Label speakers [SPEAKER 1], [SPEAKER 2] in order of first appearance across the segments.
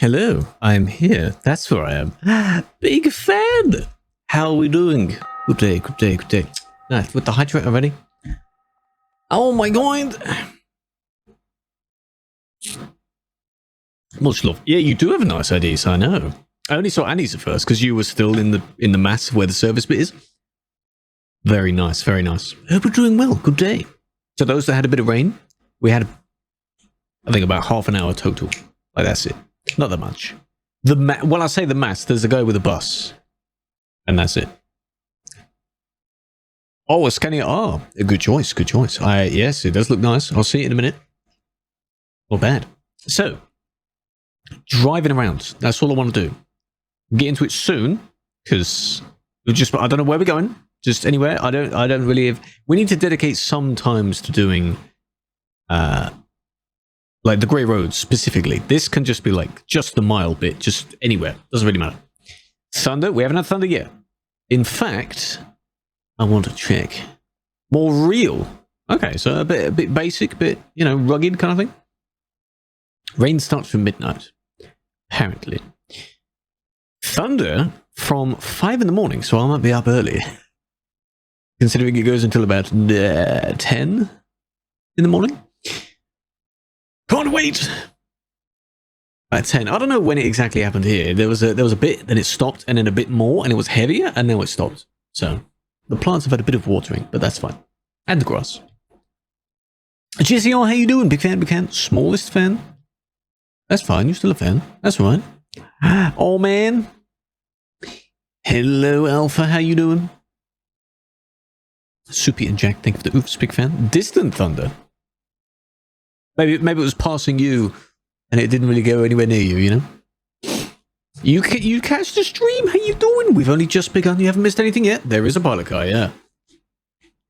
[SPEAKER 1] Hello, I'm here. That's where I am. Big fan. How are we doing? Good day, good day, good day. Nice, with the hydrate already? Oh my god. Much love. Yeah, you do have a nice IDs, I know. I only saw Annie's at first because you were still in the mass where the service bit is. Very nice, very nice. Hope we're doing well. Good day. So those that had a bit of rain, we had, I think, about half an hour total. Like, that's it. Not that much. Well, I say the mass, there's a guy with a bus. And that's it. Oh, a Scania R. A good choice, good choice. Yes, it does look nice. I'll see it in a minute. Not bad. So, driving around. That's all I want to do. Get into it soon, because I don't know where we're going. Just anywhere. I don't really have... We need to dedicate some times to doing... like the grey roads specifically. This can just be like just the mile bit, just anywhere. Doesn't really matter. Thunder, we haven't had thunder yet. In fact, I want to check. More real. Okay, so a bit basic, bit, you know, rugged kind of thing. Rain starts from midnight, apparently. Thunder from 5 in the morning, so I might be up early. Considering it goes until about 10 in the morning. Can't wait! At 10. I don't know when it exactly happened here. There was a bit, then it stopped, and then a bit more, and it was heavier, and now it stopped. So, the plants have had a bit of watering, but that's fine. And the grass. GCR, how you doing? Big fan, big fan. Smallest fan? That's fine, you're still a fan. That's all right. Oh, man. Hello, Alpha, how you doing? Soupy and Jack, thank you for the oofs, big fan. Distant Thunder. Maybe it was passing you, and it didn't really go anywhere near you, you know? You catch the stream? How you doing? We've only just begun. You haven't missed anything yet? There is a pilot car, yeah.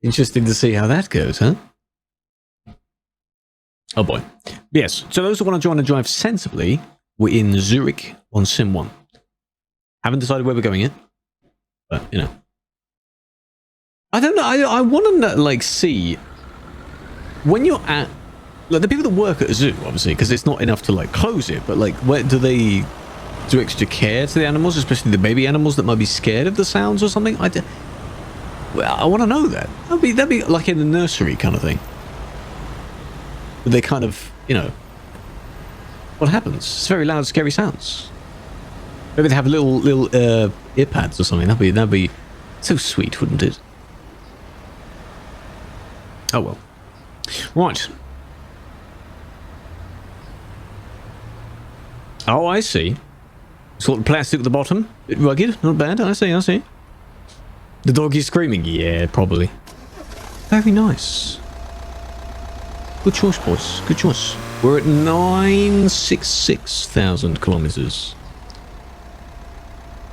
[SPEAKER 1] Interesting to see how that goes, huh? Oh boy. Yes, so those who want to join and drive sensibly, we're in Zurich on Sim 1. Haven't decided where we're going yet, but, you know. I don't know, I want to, like, see, when you're at, like, the people that work at a zoo, obviously, because it's not enough to, like, close it, but, like, where do they do extra care to the animals, especially the baby animals that might be scared of the sounds or something? Well, I want to know that. That'd be like in the nursery kind of thing. They kind of, you know, what happens? It's very loud, scary sounds. Maybe they have little ear pads or something. That'd be so sweet, wouldn't it? Oh well. Right. Oh, I see. Sort of plastic at the bottom. Bit rugged. Not bad. I see, I see. The dog is screaming. Yeah, probably. Very nice. Good choice, boys. Good choice. We're at 966,000 kilometers.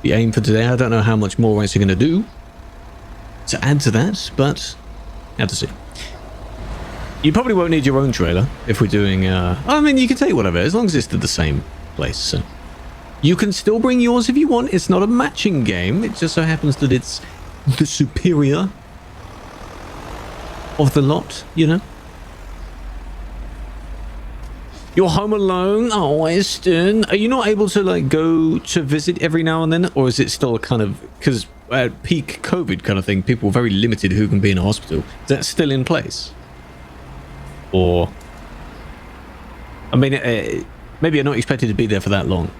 [SPEAKER 1] The aim for today, I don't know how much more race we're going to do to add to that, but have to see. You probably won't need your own trailer if we're doing... I mean, you can take whatever, as long as it's to the same place. So. You can still bring yours if you want. It's not a matching game. It just so happens that it's the superior of the lot, you know? You're home alone? Oh, Weston. Are you not able to, like, go to visit every now and then? Or is it still kind of... Because at peak COVID kind of thing, people were very limited who can be in a hospital. Is that still in place? Or... I mean, maybe you're not expected to be there for that long.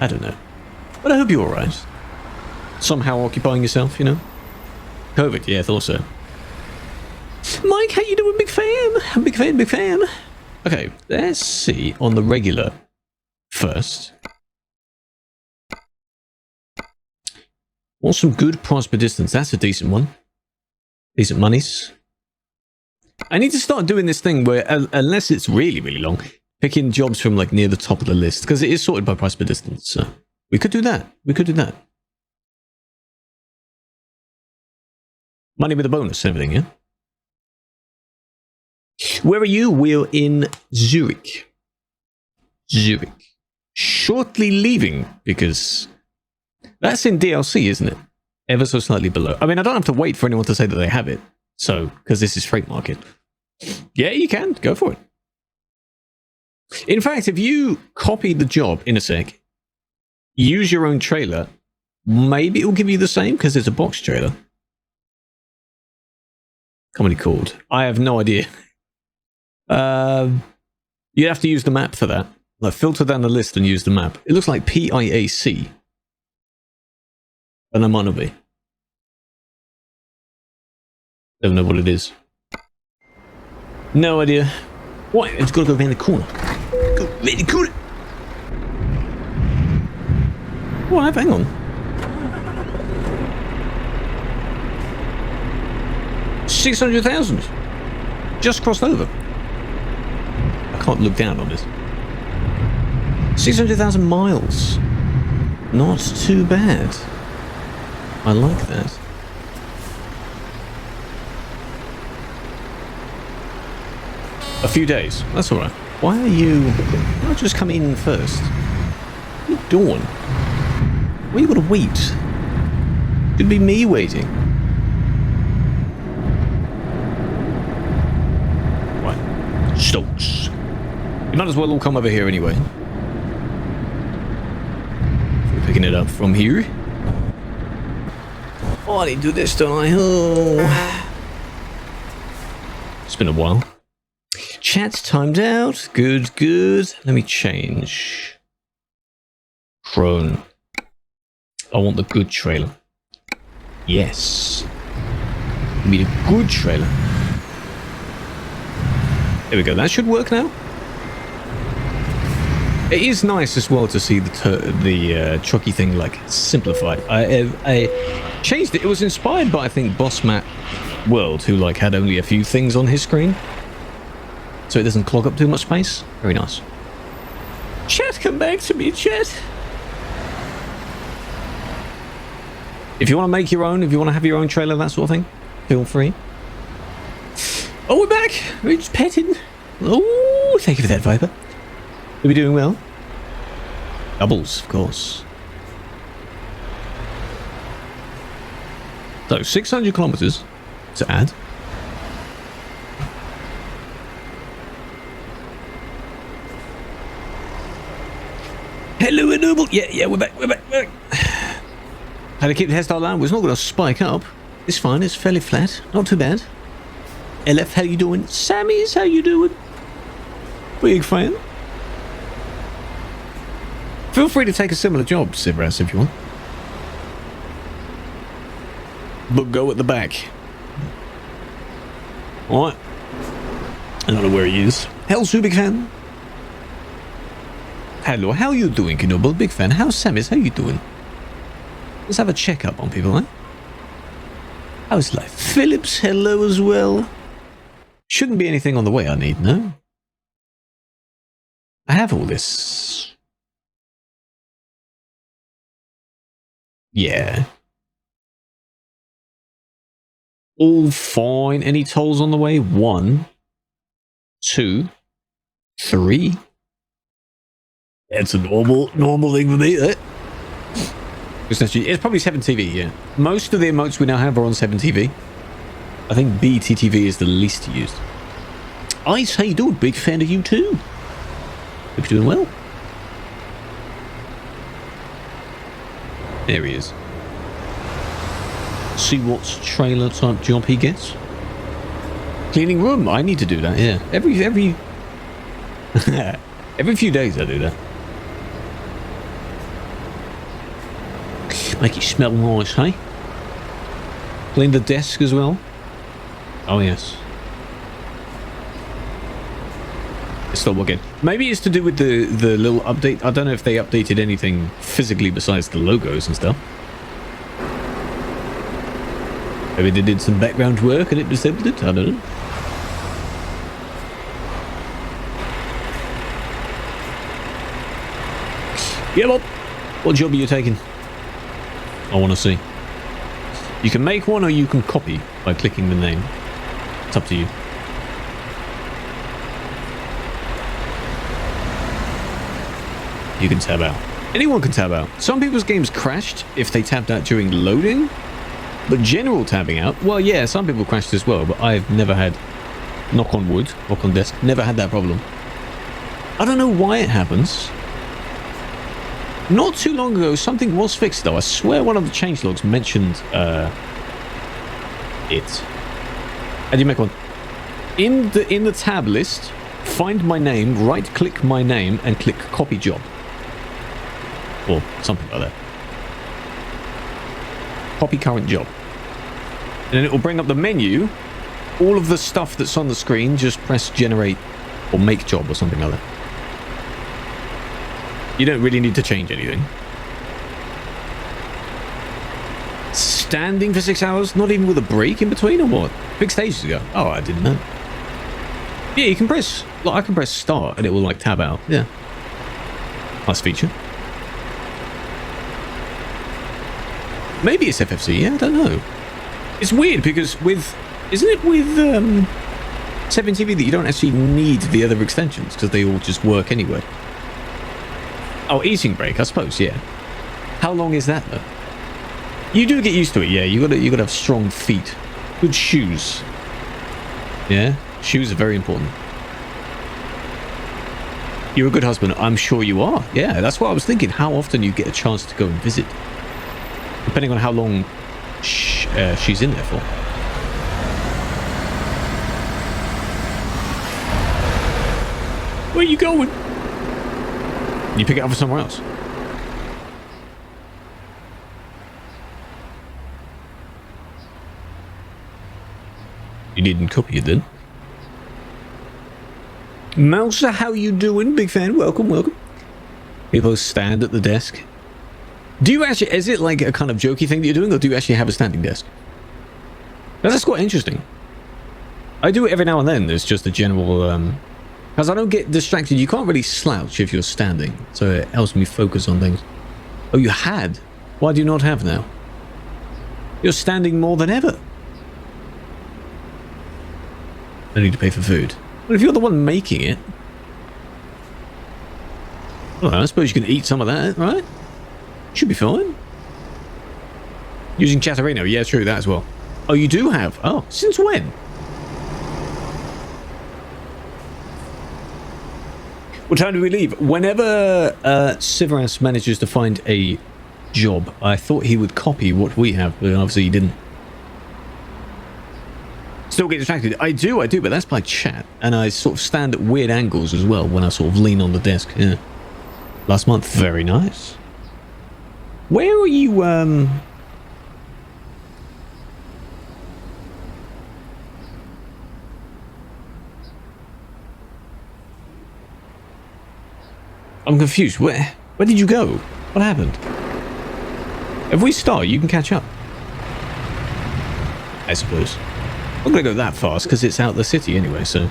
[SPEAKER 1] I don't know. But I hope you're alright. Somehow occupying yourself, you know? COVID, yeah, I thought so. Mike, how you doing? Big fan. Big fan, big fan. Okay, let's see on the regular first. Want some good price per distance. That's a decent one. Decent monies. I need to start doing this thing where, unless it's really, really long, picking jobs from like near the top of the list, because it is sorted by price per distance. So we could do that. We could do that. Money with a bonus and everything, yeah? Where are you? We're in Zurich. Zurich. Shortly leaving, because that's in DLC, isn't it? Ever so slightly below. I mean, I don't have to wait for anyone to say that they have it. So, because this is freight market. Yeah, you can. Go for it. In fact, if you copy the job in a sec, use your own trailer, maybe it will give you the same because it's a box trailer. Comedy called. I have no idea. You'd have to use the map for that. Like, filter down the list and use the map. It looks like PIAC. And I might not be. Don't know what it is. No idea. What? It's got to go around the corner. Go around the corner. What? Hang on. 600,000. Just crossed over. I can't look down on this. 600,000 miles. Not too bad. I like that. A few days. That's alright. Why are you... Why not just come in first? What are you doing? Why you gotta wait? Should be me waiting. Right. Stokes. You might as well all come over here anyway. We're picking it up from here. Oh, I didn't do this, don't I? Oh. It's been a while. Chat's timed out. Good, good. Let me change. Crone. I want the good trailer. Yes. Give me the good trailer. There we go. That should work now. It is nice as well to see the trucky thing like simplified. I changed it. It was inspired by, I think, Boss Matt World, who like had only a few things on his screen, so it doesn't clog up too much space. Very nice. Chat, come back to me, chat. If you want to make your own, if you want to have your own trailer, that sort of thing, feel free. Oh, we're back. We're just petting. Oh, thank you for that, Viper. Are we doing well? Doubles, of course. So, 600 kilometers to add. Hello, Noble. Yeah, we're back. How to keep the hairstyle down? Well, it's not going to spike up. It's fine. It's fairly flat. Not too bad. LF, how you doing? Sammy's, how you doing? Big fan. Feel free to take a similar job, Sivras, if you want. But go at the back. Alright. I don't know where he is. Hell's big fan. Hello, how you doing, Kinoble? Big fan. How's Sammy's? How you doing? Let's have a check-up on people, eh? How's life? Phillips, hello as well. Shouldn't be anything on the way I need, no? I have all this. Yeah. All fine. Any tolls on the way? 1, 2, 3. That's a normal thing for me, eh? It's probably 7TV, yeah. Most of the emotes we now have are on 7TV. I think BTTV is the least used. Ice, how you doing? Big fan of you too. Hope you're doing well. There he is. See what trailer type job he gets. Cleaning room. I need to do that. Yeah. Every every few days I do that. Make it smell nice, hey? Clean the desk as well. Oh yes. It's still working. Maybe it's to do with the little update. I don't know if they updated anything physically besides the logos and stuff. Maybe they did some background work and it disabled it. I don't know. Yeah, Bob. What job are you taking? I want to see. You can make one or you can copy by clicking the name. It's up to you. You can tab out. Anyone can tab out. Some people's games crashed if they tapped out during loading. But general tabbing out, well, yeah, some people crashed as well, but I've never had, knock on wood, knock on desk, never had that problem. I don't know why it happens. Not too long ago, something was fixed though. I swear one of the changelogs mentioned it. How do you make one? In the tab list, find my name, right-click my name, and click copy job. Or something like that. Copy current job. And then it will bring up the menu. All of the stuff that's on the screen, just press generate or make job or something like that. You don't really need to change anything. Standing for 6 hours? Not even with a break in between or what? Fixed ages ago. Oh, I didn't know. Yeah, you can press... Like, I can press start and it will like tab out. Yeah. Nice feature. Maybe it's FFC, yeah, I don't know. It's weird because with... Isn't it with 7TV that you don't actually need the other extensions because they all just work anyway? Oh, eating break, I suppose, yeah. How long is that, though? You do get used to it, yeah. You gotta have strong feet. Good shoes. Yeah? Shoes are very important. You're a good husband. I'm sure you are. Yeah, that's what I was thinking. How often you get a chance to go and visit. Depending on how long she's in there for. Where are you going? You pick it up for somewhere else. You didn't copy it then. Mouser, how you doing? Big fan. Welcome, welcome. People stand at the desk. Do you actually... Is it like a kind of jokey thing that you're doing, or do you actually have a standing desk? That's quite interesting. I do it every now and then. There's just a general... Because I don't get distracted. You can't really slouch if you're standing. So it helps me focus on things. Oh, you had? Why do you not have now? You're standing more than ever. I need to pay for food. Well, if you're the one making it... Well, I suppose you can eat some of that, right? Should be fine. Using Chatterino. Yeah, true, that as well. Oh, you do have? Oh, since when? What time do we leave? Whenever Sivaras manages to find a job, I thought he would copy what we have, but obviously he didn't. Still get distracted. I do, but that's by chat. And I sort of stand at weird angles as well when I sort of lean on the desk. Yeah. Last month, very nice. Where are you, I'm confused. Where did you go? What happened? If we start, you can catch up. I suppose. I'm not going to go that fast because it's out the city anyway, so...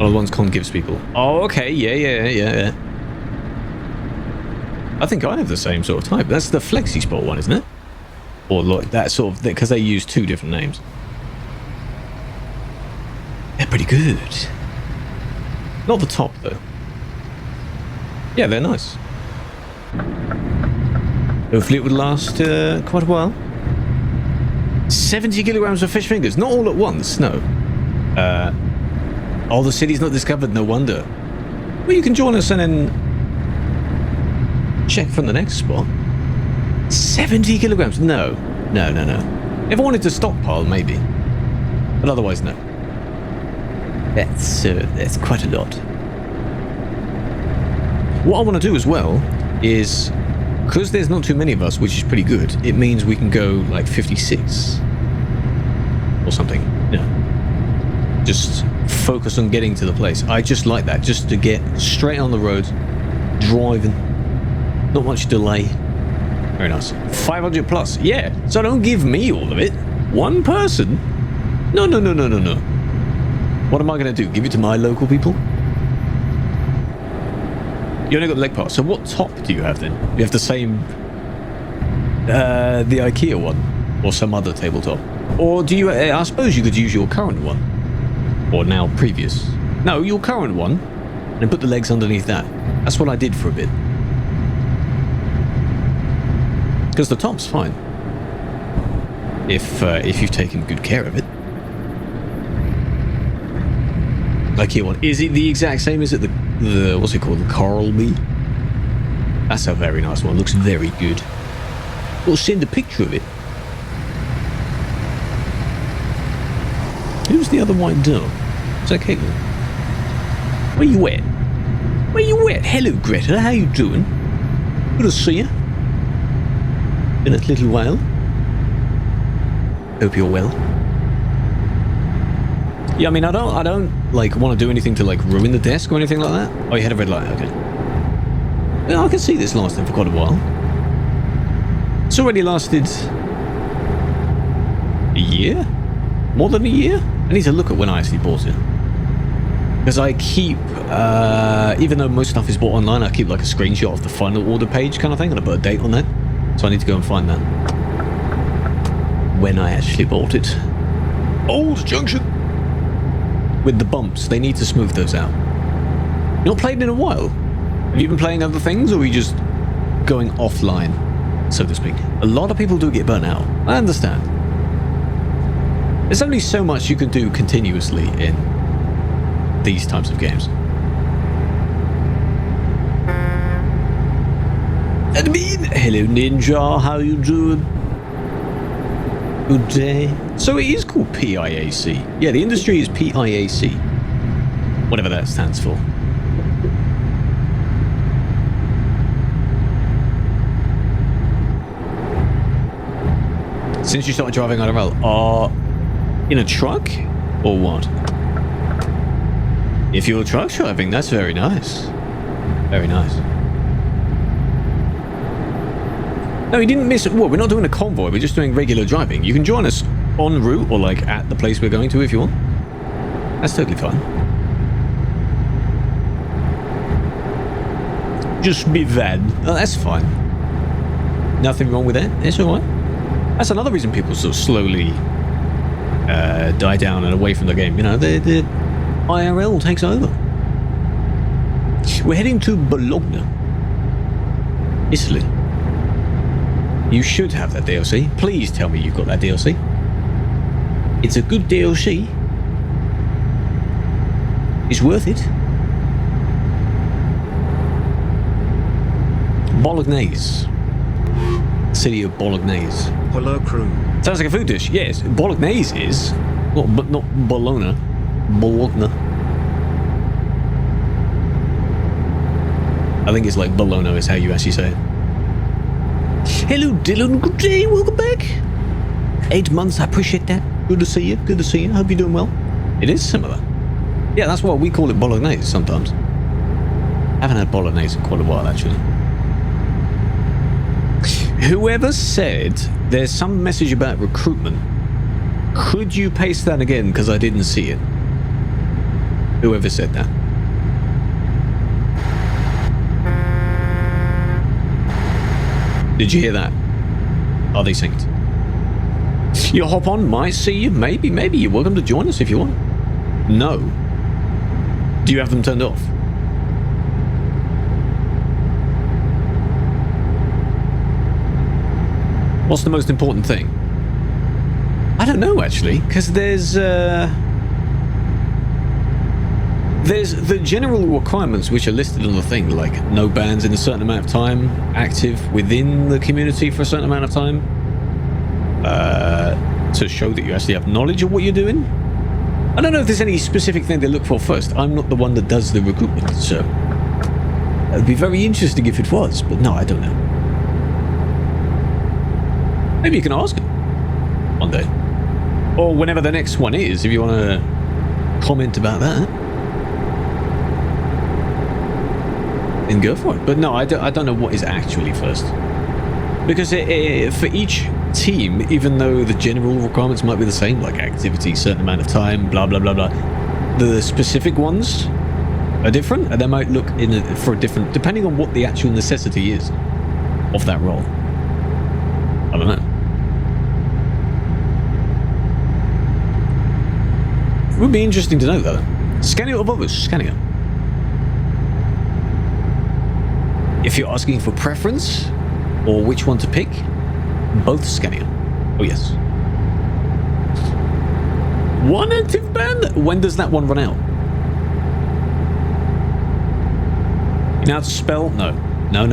[SPEAKER 1] Oh, the ones Con gives people. Oh, okay. Yeah. I think I have the same sort of type. That's the Flexi Sport one, isn't it? Or like that sort of thing, because they use two different names. They're pretty good. Not the top, though. Yeah, they're nice. Hopefully it would last quite a while. 70 kilograms of fish fingers. Not all at once, no. Oh, the city's not discovered, no wonder. Well, you can join us and then check from the next spot. 70 kilograms? No. If I wanted to stockpile, maybe. But otherwise, no. That's quite a lot. What I want to do as well is, because there's not too many of us, which is pretty good, it means we can go like 56 or something. Yeah. Just focus on getting to the place. I just like that, just to get straight on the road, driving, not much delay. Very nice. 500 plus. Yeah, so don't give me all of it. One person? No. What am I going to do? Give it to my local people? You only got the leg part. So what top do you have then? You have the same... the IKEA one? Or some other tabletop? Or do you... I suppose you could use your current one. Or now previous. No, your current one. And put the legs underneath that. That's what I did for a bit. Because the top's fine. if you've taken good care of it. Like here one, is it the exact same? Is it the what's it called, the Coral Bee? That's a very nice one. Looks very good. We'll send a picture of it. Who's the other white dove? Is that Caitlin? Where you at? Where you at? Hello, Greta. How you doing? Good to see you. Been a little while. Hope you're well. Yeah, I mean, I don't like want to do anything to like ruin the desk or anything like that. Oh, you had a red light. Okay. Yeah, I can see this lasting for quite a while. It's already lasted a year? More than a year? I need to look at when I actually bought it. Because I keep, even though most stuff is bought online, I keep like a screenshot of the final order page kind of thing, and I put a date on that. So I need to go and find that. When I actually bought it. Old Junction! With the bumps, they need to smooth those out. You've not played in a while? Have you been playing other things, or are you just going offline, so to speak? A lot of people do get burnt out. I understand. There's only so much you can do continuously in these types of games. Hello Ninja, how you doing? Good day. So it is called PIAC. Yeah, the industry is PIAC. Whatever that stands for. Since you started driving IRL, in a truck or what? If you're truck driving, that's very nice. Very nice. No, you didn't miss it. Well, we're not doing a convoy. We're just doing regular driving. You can join us en route or like at the place we're going to if you want. That's totally fine. Just be bad. Oh, that's fine. Nothing wrong with that. It's all right. That's another reason people sort of slowly die down and away from the game. You know, the IRL takes over. We're heading to Bologna, Italy. You should have that DLC. Please tell me you've got that DLC. It's a good DLC. It's worth it. Bolognese. City of Bolognese.
[SPEAKER 2] Hello, crew.
[SPEAKER 1] Sounds like a food dish. Yes, Bolognese is. But not Bologna. Bologna. I think it's like Bologna is how you actually say it. Hello, Dylan. Good day. Welcome back. 8 months. I appreciate that. Good to see you. Good to see you. Hope you're doing well. It is similar. Yeah, that's why we call it Bolognese sometimes. Haven't had Bolognese in quite a while, actually. Whoever said there's some message about recruitment, could you paste that again? Because I didn't see it. Whoever said that. Did you hear that? Are they synced? You hop on, might see you, maybe. You're welcome to join us if you want. No. Do you have them turned off? What's the most important thing? I don't know, actually, because there's the general requirements which are listed on the thing, like no bans in a certain amount of time, active within the community for a certain amount of time, to show that you actually have knowledge of what you're doing. I don't know if there's any specific thing they look for first. I'm not the one that does the recruitment, so it would be very interesting if it was, but no, I don't know. Maybe you can ask him one day. Or whenever the next one is, if you want to comment about that. Then go for it. But no, I don't know what is actually first. Because for each team, even though the general requirements might be the same, like activity, certain amount of time, blah, blah, blah, blah, the specific ones are different, and they might look for a different, depending on what the actual necessity is of that role. I don't know. It would be interesting to know, though. Scania or Volvo? Scania. If you're asking for preference or which one to pick, both Scania. Oh, yes. One active ban? When does that one run out? You know how to spell? No. No.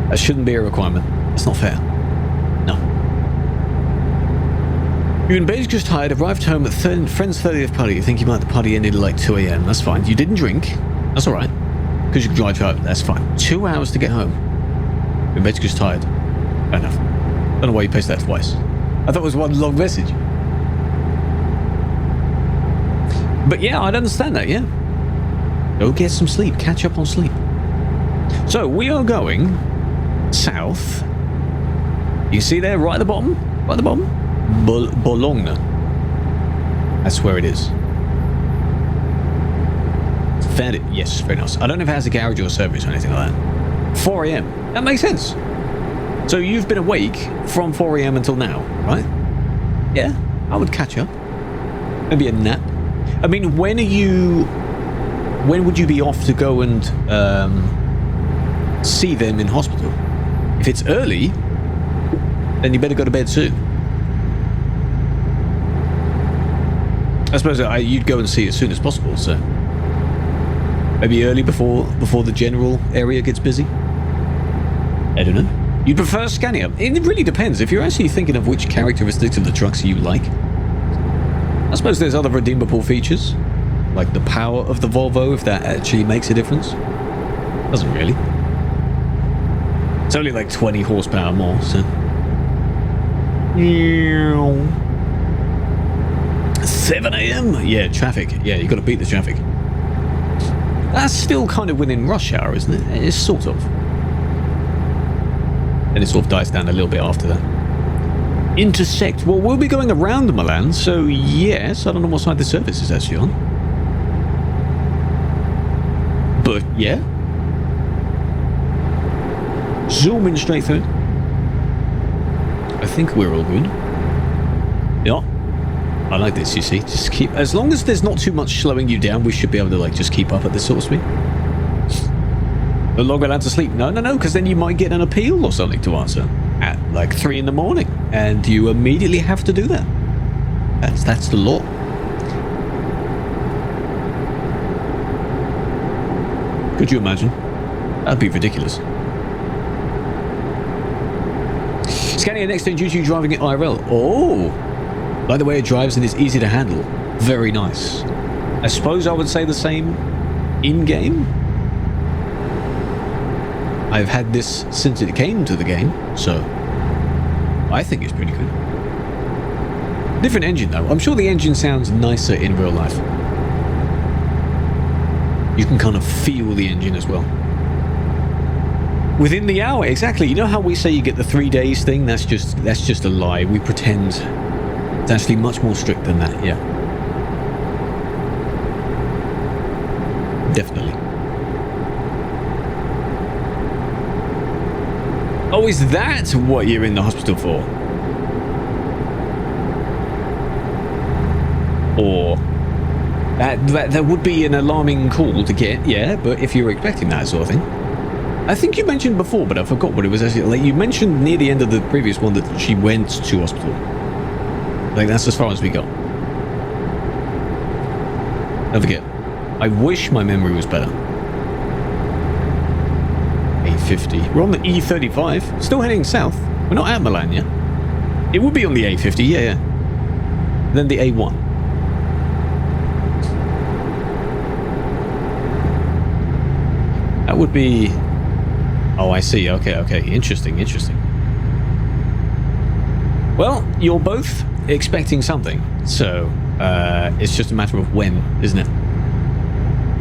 [SPEAKER 1] That shouldn't be a requirement. That's not fair. No. You're in bed just tired, arrived home at friend's 30th party. You think you might the party ended at like 2 a.m. That's fine. You didn't drink. That's alright. Because you can drive home. That's fine. 2 hours to get home. You're in bed just tired. Fair enough. Don't know why you pasted that twice. I thought it was one long message. But yeah, I'd understand that, yeah. Go get some sleep. Catch up on sleep. So, we are going south. You see there, right at the bottom? Right at the bottom? Bologna. That's where it is. Found it. Yes, very nice. I don't know if it has a garage or a service or anything like that. 4 a.m. That makes sense. So, you've been awake from 4 a.m. until now, right? Yeah, I would catch up. Maybe a nap. I mean, when would you be off to go and see them in hospital? If it's early, then you better go to bed soon. I suppose you'd go and see it as soon as possible, so maybe early before the general area gets busy. I don't know. You'd prefer Scania? It really depends. If you're actually thinking of which characteristics of the trucks you like, I suppose there's other redeemable features, like the power of the Volvo, if that actually makes a difference. Doesn't really. It's only like 20 horsepower more, so. 7 a.m? Yeah, traffic. Yeah, you got to beat the traffic. That's still kind of within rush hour, isn't it? It's sort of. And it sort of dies down a little bit after that. Intersect. Well, we'll be going around Milan, so yes, I don't know what side the service is actually on. But yeah. Zoom in straight through. I think we're all good. Yeah. I like this, you see. Just keep, as long as there's not too much slowing you down, we should be able to like just keep up at this sort of speed. No longer allowed to sleep. No, because then you might get an appeal or something to answer at like 3 in the morning, and you immediately have to do that. That's the law. Could you imagine? That'd be ridiculous. Scania next turn due to you driving it IRL. Oh, like the way it drives and it's easy to handle. Very nice. I suppose I would say the same in-game. I've had this since it came to the game, so I think it's pretty good. Different engine though. I'm sure the engine sounds nicer in real life. You can kind of feel the engine as well. Within the hour, exactly. You know how we say you get the 3 days thing? That's just a lie. We pretend it's actually much more strict than that, yeah. Definitely. Oh, is that what you're in the hospital for? Or that would be an alarming call to get, yeah, but if you were expecting that sort of thing. I think you mentioned before, but I forgot what it was actually. Like, you mentioned near the end of the previous one that she went to hospital. Like, that's as far as we got. Don't forget. I wish my memory was better. A50. We're on the E35. Still heading south. We're not at Milan yet. It would be on the A50, yeah. Then the A1. That would be... Oh, I see. Okay. Interesting. Well, you're both expecting something, so it's just a matter of when, isn't it?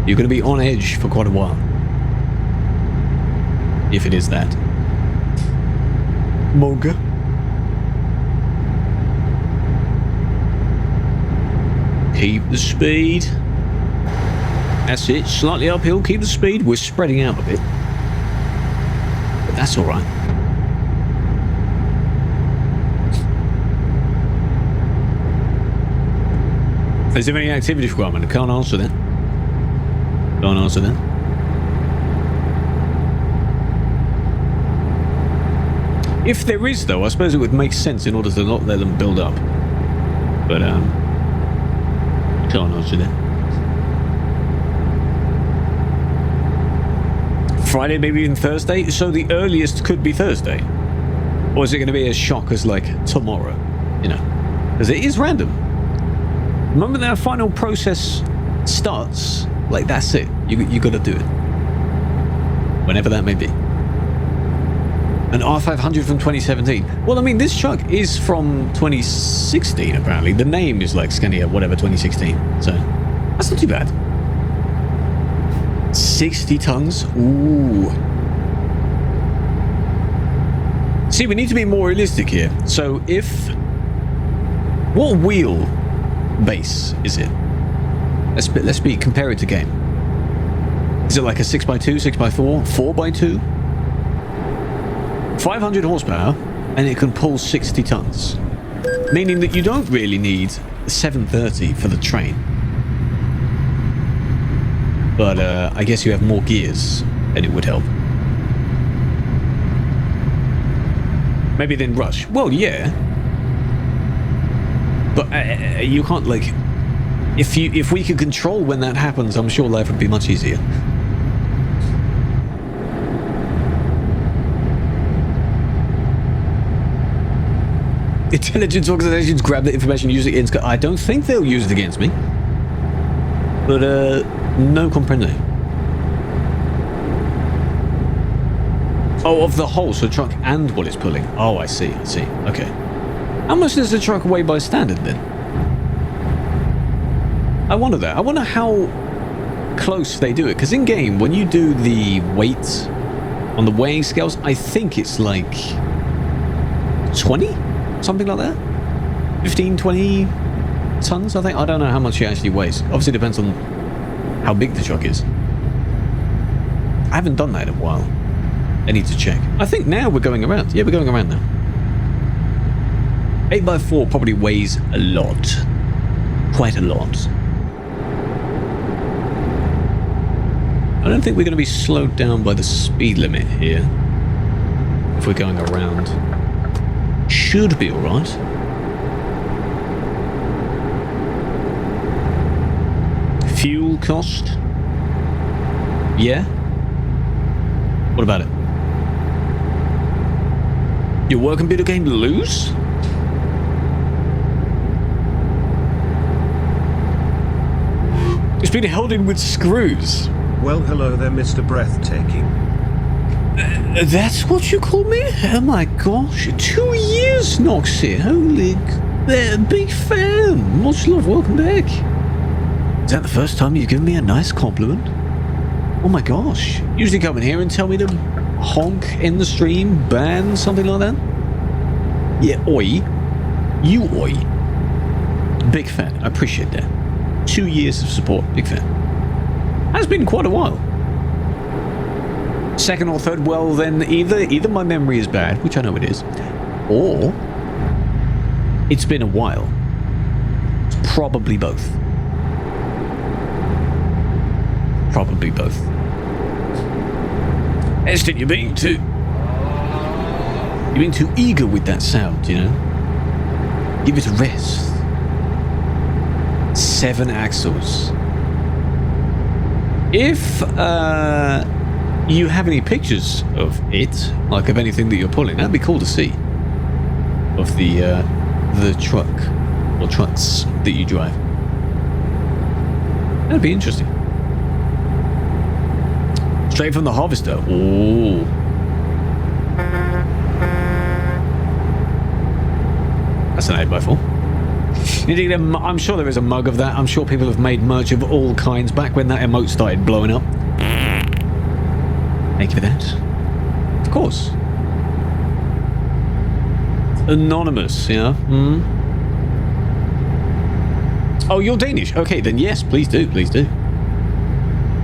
[SPEAKER 1] You're going to be on edge for quite a while. If it is that. Moga. Keep the speed. That's it. Slightly uphill. Keep the speed. We're spreading out a bit. But that's all right. Is there any activity requirement? I can't answer that. Can't answer that. If there is, though, I suppose it would make sense in order to not let them build up. But can't answer that. Friday, maybe even Thursday. So the earliest could be Thursday, or is it going to be as shock as like tomorrow? You know, because it is random. The moment that final process starts, like that's it. You got to do it, whenever that may be. An R500 from 2017. Well, I mean, this truck is from 2016, apparently. The name is like Scania, whatever, 2016. So, that's not too bad. 60 tons? Ooh. See, we need to be more realistic here. So, what wheel base is it? Let's compare it to game. Is it like a 6x2, 6x4, 4x2? 500 horsepower, and it can pull 60 tons, meaning that you don't really need 730 for the train. But I guess you have more gears, and it would help. Maybe then Rush. Well, yeah, but you can't like. If we could control when that happens, I'm sure life would be much easier. Intelligence organizations grab the information, use it in. I don't think they'll use it against me. But, no comprende. Oh, of the whole, so truck and what it's pulling. Oh, I see. Okay. How much does the truck weigh by standard then? I wonder that. I wonder how close they do it. Because in game, when you do the weight on the weighing scales, I think it's like 20? Something like that? 15, 20 tons, I think. I don't know how much it actually weighs. Obviously, it depends on how big the truck is. I haven't done that in a while. I need to check. I think now we're going around. Yeah, we're going around now. 8x4 probably weighs a lot. Quite a lot. I don't think we're going to be slowed down by the speed limit here. If we're going around. Should be alright. Fuel cost? Yeah? What about it? Your work computer game lose? It's been held in with screws.
[SPEAKER 2] Well, hello there, Mr. Breathtaking.
[SPEAKER 1] That's what you call me? Oh my gosh. 2 years, Noxie. Holy... big fan. Much love. Welcome back. Is that the first time you've given me a nice compliment? Oh my gosh. Usually come in here and tell me to honk in the stream, ban, something like that. Yeah, oi. You oi. Big fan. I appreciate that. 2 years of support. Big fan. Has been quite a while. Second or third, well then either my memory is bad, which I know it is, or it's been a while. It's probably both. Probably both. Eston, you're being too eager with that sound, you know? Give it a rest. 7 axles. If you have any pictures of it, like of anything that you're pulling, that'd be cool to see. Of the truck or trucks that you drive. That'd be interesting. Straight from the harvester. Oh. That's an 8x4. You need I'm sure there is a mug of that. I'm sure people have made merch of all kinds back when that emote started blowing up. Thank you for that. Of course. Anonymous, yeah? Hmm. Oh, you're Danish? Okay, then yes, please do, please do.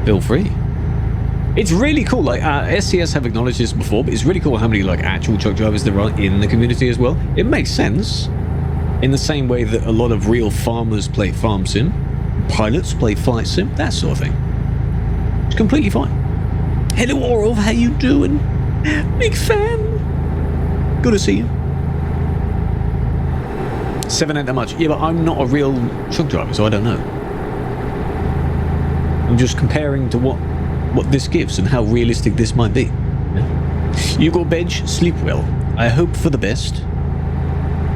[SPEAKER 1] Feel free. It's really cool, like, SCS have acknowledged this before, but it's really cool how many, like, actual truck drivers there are in the community as well. It makes sense. In the same way that a lot of real farmers play farm sim, pilots play flight sim, that sort of thing. It's completely fine. Hello, Orov, how you doing? Big fan. Good to see you. 7 ain't that much. Yeah, but I'm not a real truck driver, so I don't know. I'm just comparing to what this gives and how realistic this might be. Yeah. You go Bedge, sleep well. I hope for the best.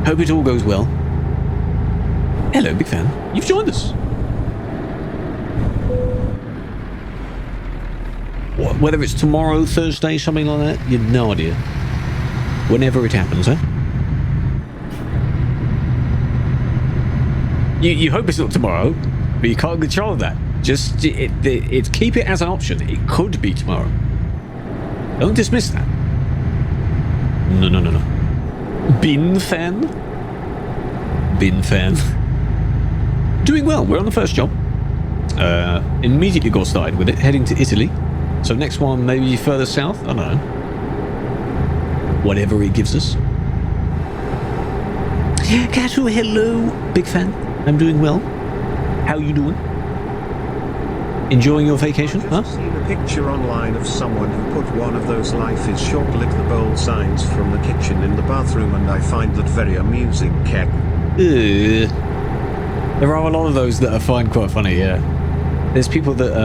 [SPEAKER 1] Hope it all goes well. Hello, big fan. You've joined us. Whether it's tomorrow, Thursday, something like that, you've no idea. Whenever it happens, huh? You hope it's not tomorrow, but you can't control that. Just keep it as an option. It could be tomorrow. Don't dismiss that. No. Bin fan? Bin fan. Doing well. We're on the first job. Immediately got started with it, heading to Italy. So next one, maybe further south? I don't know. Whatever it gives us. Kato, hello. Big fan. I'm doing well. How you doing? Enjoying your vacation?
[SPEAKER 2] I've just seen a picture online of someone who put one of those "Life is short, lick the bowl" signs from the kitchen in the bathroom, and I find that very amusing. Keck.
[SPEAKER 1] There are a lot of those that I find quite funny, yeah. There's people that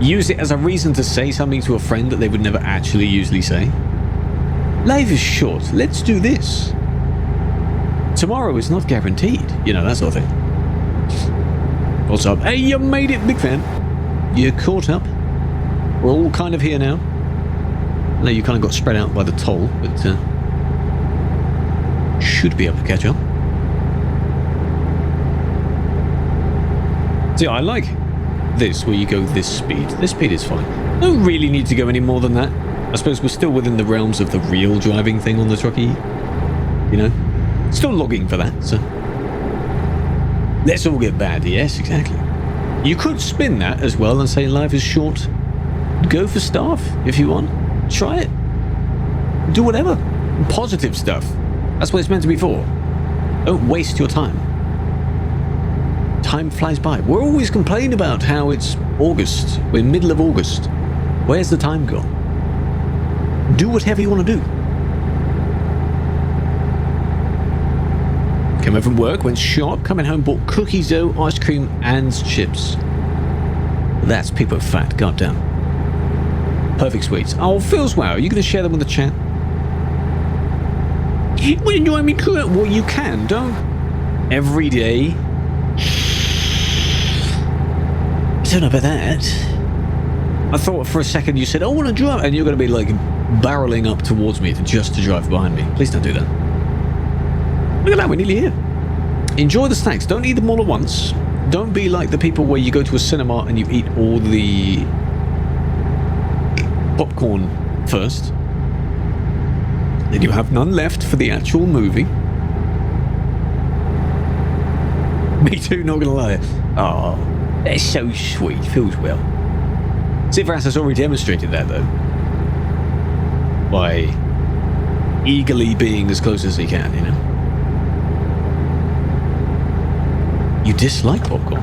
[SPEAKER 1] use it as a reason to say something to a friend that they would never actually usually say. Life is short, let's do this. Tomorrow is not guaranteed, you know, that sort of thing. What's up? Hey, you made it, big fan. You're caught up. We're all kind of here now. I know you kind of got spread out by the toll, but should be able to catch up. See, I like this, where you go this speed. This speed is fine. Don't really need to go any more than that. I suppose we're still within the realms of the real driving thing on the truckie. You know? Still logging for that, so... Let's all get bad. Yes, exactly. You could spin that as well and say life is short. Go for staff if you want. Try it. Do whatever. Positive stuff. That's what it's meant to be for. Don't waste your time. Time flies by. We're always complaining about how it's August. We're middle of August. Where's the time gone? Do whatever you want to do. Came home from work, went shop, coming home, bought cookies dough, ice cream, and chips. That's people fat, goddamn. Perfect sweets. Oh, feels wow. Are you going to share them with the chat? Well, you know me, well, you can. Don't every day. I don't know about that. I thought for a second you said, I want to drive, and you're going to be like barreling up towards me just to drive behind me. Please don't do that. Look at that, we're nearly here. Enjoy the snacks. Don't eat them all at once. Don't be like the people where you go to a cinema and you eat all the popcorn first. Then you have none left for the actual movie. Me too, not gonna lie. Oh, that's so sweet. Feels well. Sivras has already demonstrated that though. By eagerly being as close as he can, you know. You dislike popcorn?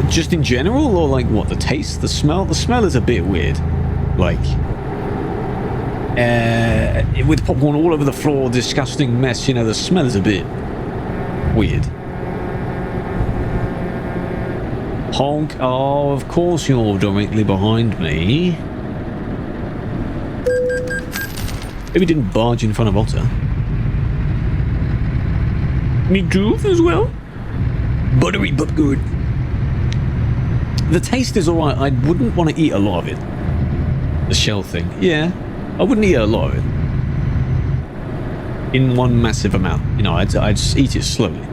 [SPEAKER 1] Just in general, or like what? The taste? The smell? The smell is a bit weird. Like, with popcorn all over the floor, disgusting mess, you know, the smell is a bit weird. Honk. Oh, of course you're directly behind me. Maybe didn't barge in front of Otter. Me goof as well. Buttery but good. The taste is alright. I wouldn't want to eat a lot of it. The shell thing. Yeah. I wouldn't eat a lot of it. In one massive amount. You know, I'd just eat it slowly.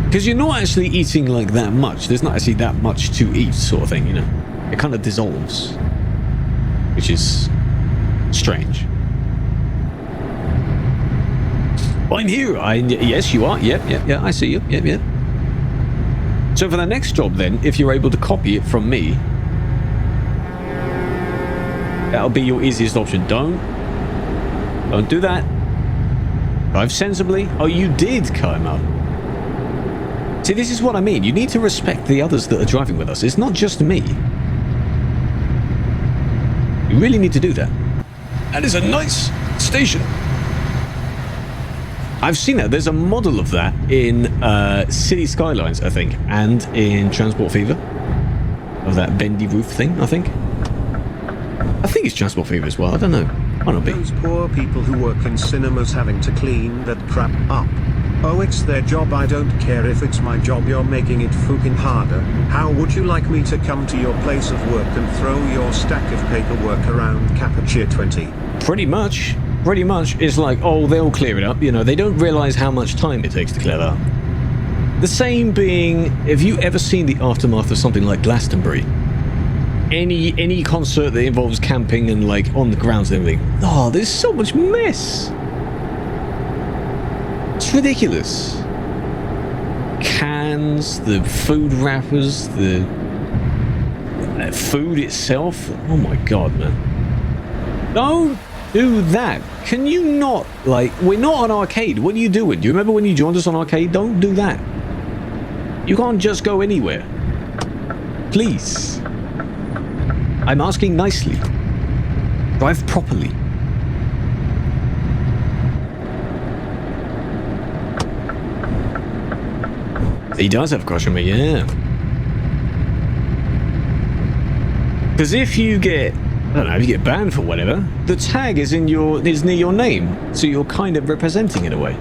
[SPEAKER 1] Because you're not actually eating like that much. There's not actually that much to eat sort of thing, you know. It kind of dissolves. Which is strange. I'm here. Yes, you are. Yep, I see you. Yep. So for the next job then, if you're able to copy it from me, that'll be your easiest option. Don't do that. Drive sensibly. Oh, you did come up. See, this is what I mean. You need to respect the others that are driving with us. It's not just me. You really need to do that. That is a nice station. I've seen that. There's a model of that in City Skylines, I think, and in Transport Fever. Of that bendy roof thing, I think. I think it's Transport Fever as well. I don't know. Might not be.
[SPEAKER 2] Those poor people who work in cinemas having to clean that crap up. Oh, it's their job. I don't care if it's my job. You're making it fucking harder. How would you like me to come to your place of work and throw your stack of paperwork around Capture 20?
[SPEAKER 1] Pretty much. Pretty much. It's like, oh, they'll clear it up. You know, they don't realize how much time it takes to clear that up. The same being, have you ever seen the aftermath of something like Glastonbury? Any concert that involves camping and like on the grounds and everything. Oh, there's so much mess. It's ridiculous. Cans, the food wrappers, the food itself. Oh my god, man. Don't do that. Can you not, like, we're not on arcade. What are you doing? Do you remember when you joined us on arcade? Don't do that. You can't just go anywhere. Please. I'm asking nicely. Drive properly. He does have a crush on me, yeah. Because if you get, I don't know, if you get banned for whatever, the tag is near your name, so you're kind of representing in a way.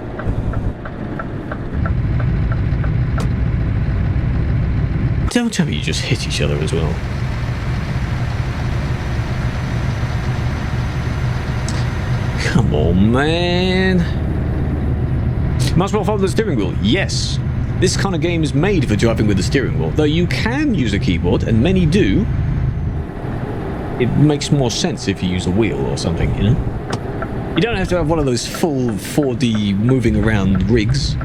[SPEAKER 1] Don't tell me you just hit each other as well. Come on, man. Must well follow the steering wheel. Yes. This kind of game is made for driving with the steering wheel. Though you can use a keyboard, and many do. It makes more sense if you use a wheel or something, you know? You don't have to have one of those full 4D moving around rigs.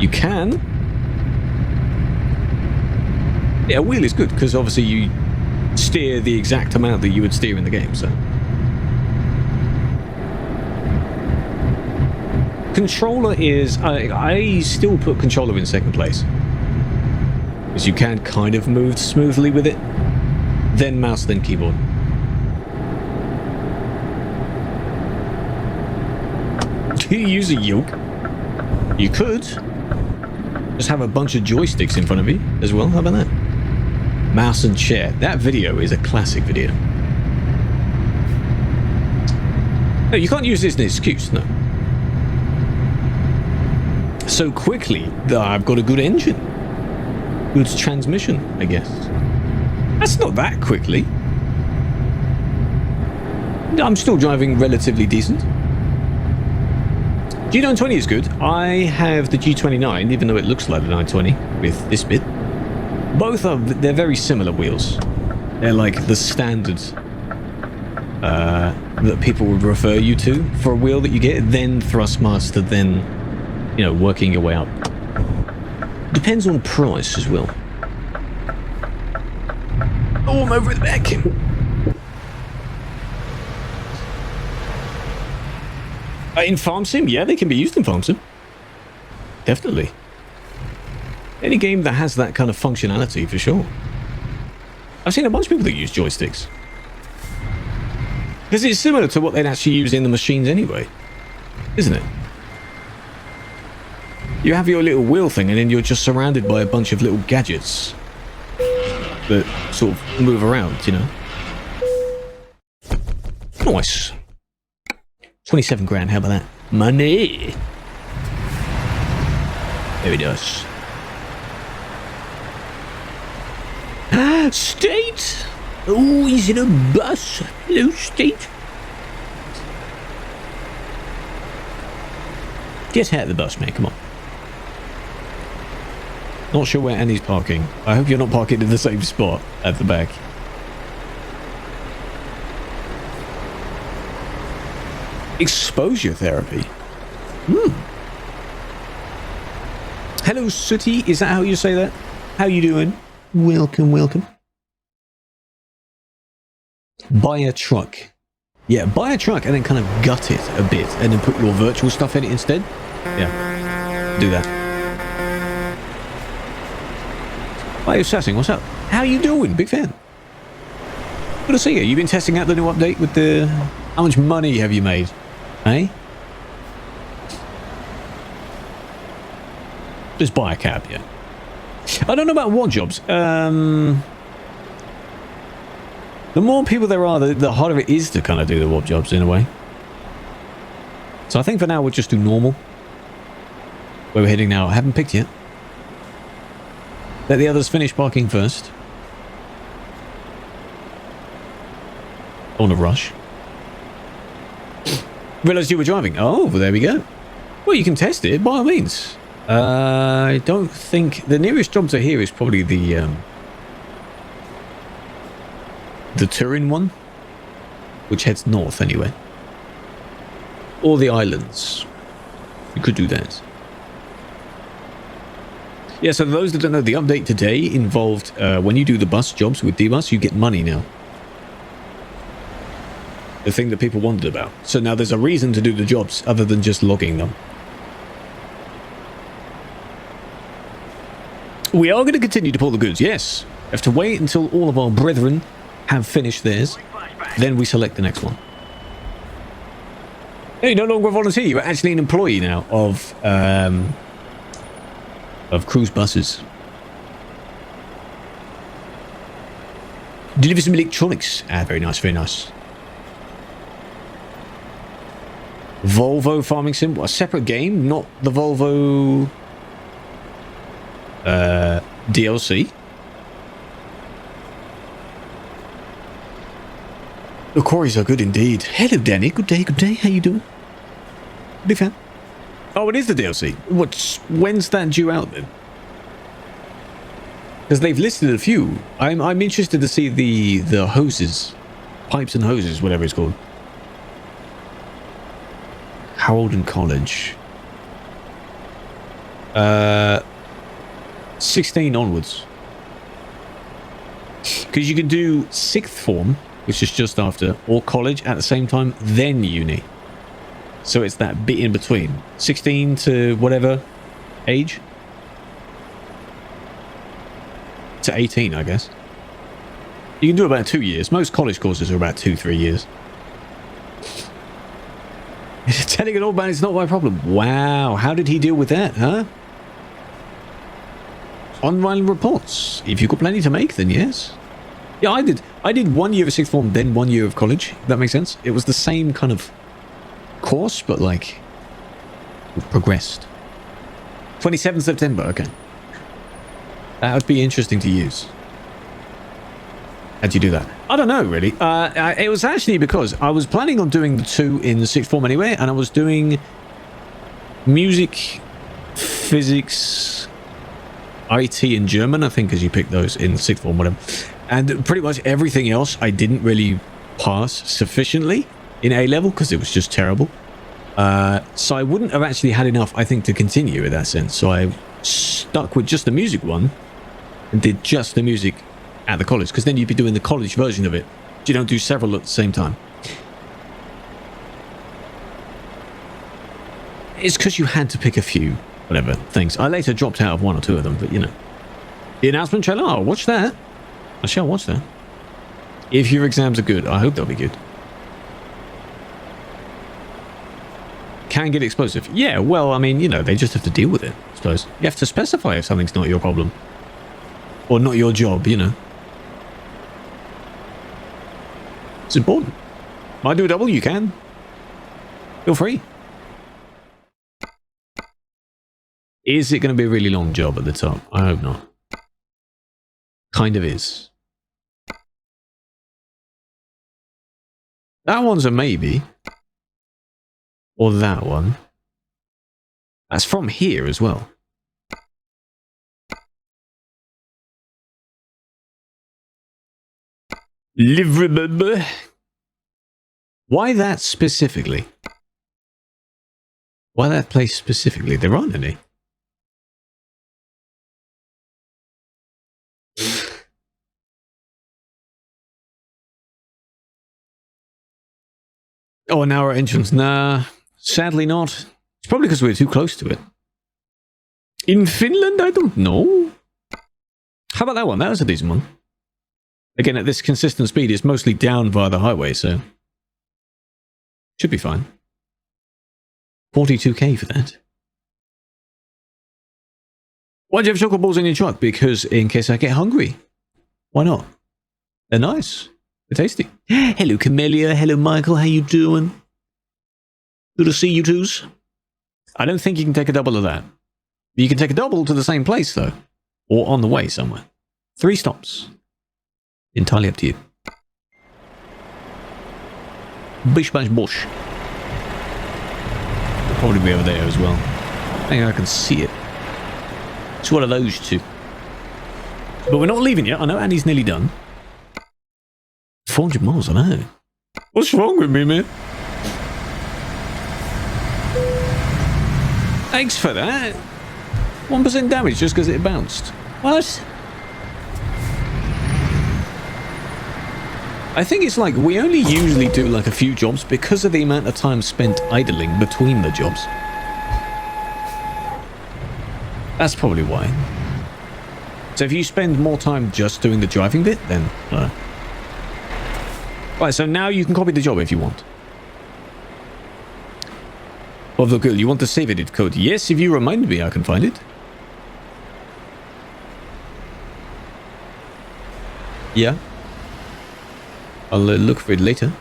[SPEAKER 1] You can. Yeah, a wheel is good, because obviously you steer the exact amount that you would steer in the game, so... Controller is... I still put controller in second place. Because you can kind of move smoothly with it. Then mouse, then keyboard. Do you use a yoke? You could. Just have a bunch of joysticks in front of you as well. How about that? Mouse and chair. That video is a classic video. No, you can't use this as an excuse, no. So quickly that I've got a good engine. Good transmission, I guess. That's not that quickly. I'm still driving relatively decent. G920 is good. I have the G29, even though it looks like the 920 with this bit. Both are, they're very similar wheels. They're like the standard that people would refer you to for a wheel that you get, then Thrustmaster, then, you know, working your way up. Depends on price as well. Oh, I'm over at the back. In Farm Sim? Yeah, they can be used in Farm Sim. Definitely. Any game that has that kind of functionality, for sure. I've seen a bunch of people that use joysticks. Because it's similar to what they'd actually use in the machines anyway. Isn't it? You have your little wheel thing and then you're just surrounded by a bunch of little gadgets that sort of move around, you know. Nice. 27 grand, how about that? Money! There he does. Ah, State! Oh, he's in a bus. Hello, State. Get out of the bus, mate, come on. Not sure where Annie's parking. I hope you're not parking in the same spot at the back. Exposure therapy. Hello, Sooty. Is that how you say that? How you doing? Welcome, welcome. Buy a truck. Yeah, buy a truck and then kind of gut it a bit and then put your virtual stuff in it instead. Yeah, do that. Hi, Assassin, what's up? How you doing? Big fan. Good to see you. You've been testing out the new update with the... How much money have you made? Eh? Just buy a cab, yeah. I don't know about what jobs. The more people there are, the harder it is to kind of do the warp jobs in a way. So I think for now we'll just do normal. Where we're heading now. I haven't picked yet. Let the others finish parking first. On a rush. Realised you were driving. Oh, well, there we go. Well, you can test it by all means. I don't think the nearest job to here is probably the Turin one, which heads north anyway, or the islands. You could do that. Yeah. So those that don't know, the update today involved when you do the bus jobs with D-Bus, you get money now. The thing that people wondered about. So now there's a reason to do the jobs other than just logging them. We are going to continue to pull the goods, yes. We have to wait until all of our brethren have finished theirs. Then we select the next one. Hey, no longer a volunteer. You're actually an employee now of cruise buses. Deliver some electronics. Ah, very nice, very nice. Volvo Farming Sim. What, a separate game? Not the Volvo... DLC. The quarries are good indeed. Hello, Danny. Good day, good day. How you doing? Big fan. Oh, it is the DLC. When's that due out then? Because they've listed a few. I'm interested to see the hoses, pipes and hoses, whatever it's called. Harold and College. 16 onwards. Because you can do sixth form, which is just after, or college at the same time, then uni. So it's that bit in between. 16 to whatever age. To 18, I guess. You can do about 2 years. Most college courses are about 2-3 years. Telling an old man it's not my problem. Wow, how did he deal with that, huh? Online reports. If you've got plenty to make, then yes. Yeah, I did 1 year of sixth form, then 1 year of college. If that makes sense. It was the same kind of course, but like progressed. 27th September. Okay, that would be interesting to use. How'd you do that? I don't know, really. It was actually because I was planning on doing the 2 in the sixth form anyway, and I was doing music, physics, IT and German, I think, as you pick those in sixth form, whatever. And pretty much everything else I didn't really pass sufficiently in A level because it was just terrible. So I wouldn't have actually had enough, I think, to continue in that sense. So I stuck with just the music one and did just the music at the college, because then you'd be doing the college version of it. You don't do several at the same time. It's because you had to pick a few. Whatever things. I later dropped out of 1 or 2 of them, but you know. The announcement trailer, I'll watch that. I shall watch that. If your exams are good, I hope they'll be good. Can get explosive. Yeah, well, I mean, you know, they just have to deal with it, I suppose. You have to specify if something's not your problem. Or not your job, you know. It's important. Might do a double, you can. Feel free. Is it going to be a really long job at the top? I hope not. Kind of is. That one's a maybe. Or that one. That's from here as well. Live remember. Why that specifically? Why that place specifically? There aren't any. Oh, an hour entrance. Nah, sadly not. It's probably because we're too close to it. In Finland, I don't know. How about that one? That was a decent one. Again, at this consistent speed, it's mostly down via the highway, so should be fine. 42k for that. Why do you have chocolate balls in your truck? Because in case I get hungry. Why not? They're nice. They're tasty. Hello, Camellia. Hello, Michael. How you doing? Good to see you twos. I don't think you can take a double of that. You can take a double to the same place, though. Or on the way somewhere. 3 stops. Entirely up to you. Bish bash bosh. It'll probably be over there as well. I think I can see it. It's one of those two. But we're not leaving yet. I know Andy's nearly done. 400 miles, I know. What's wrong with me, man? Thanks for that. 1% damage just because it bounced. What? I think it's like we only usually do like a few jobs because of the amount of time spent idling between the jobs. That's probably why. So if you spend more time just doing the driving bit, then... Right, so now you can copy the job if you want. Of the girl, you want the save edit code? Yes, if you remind me, I can find it. Yeah. I'll look for it later.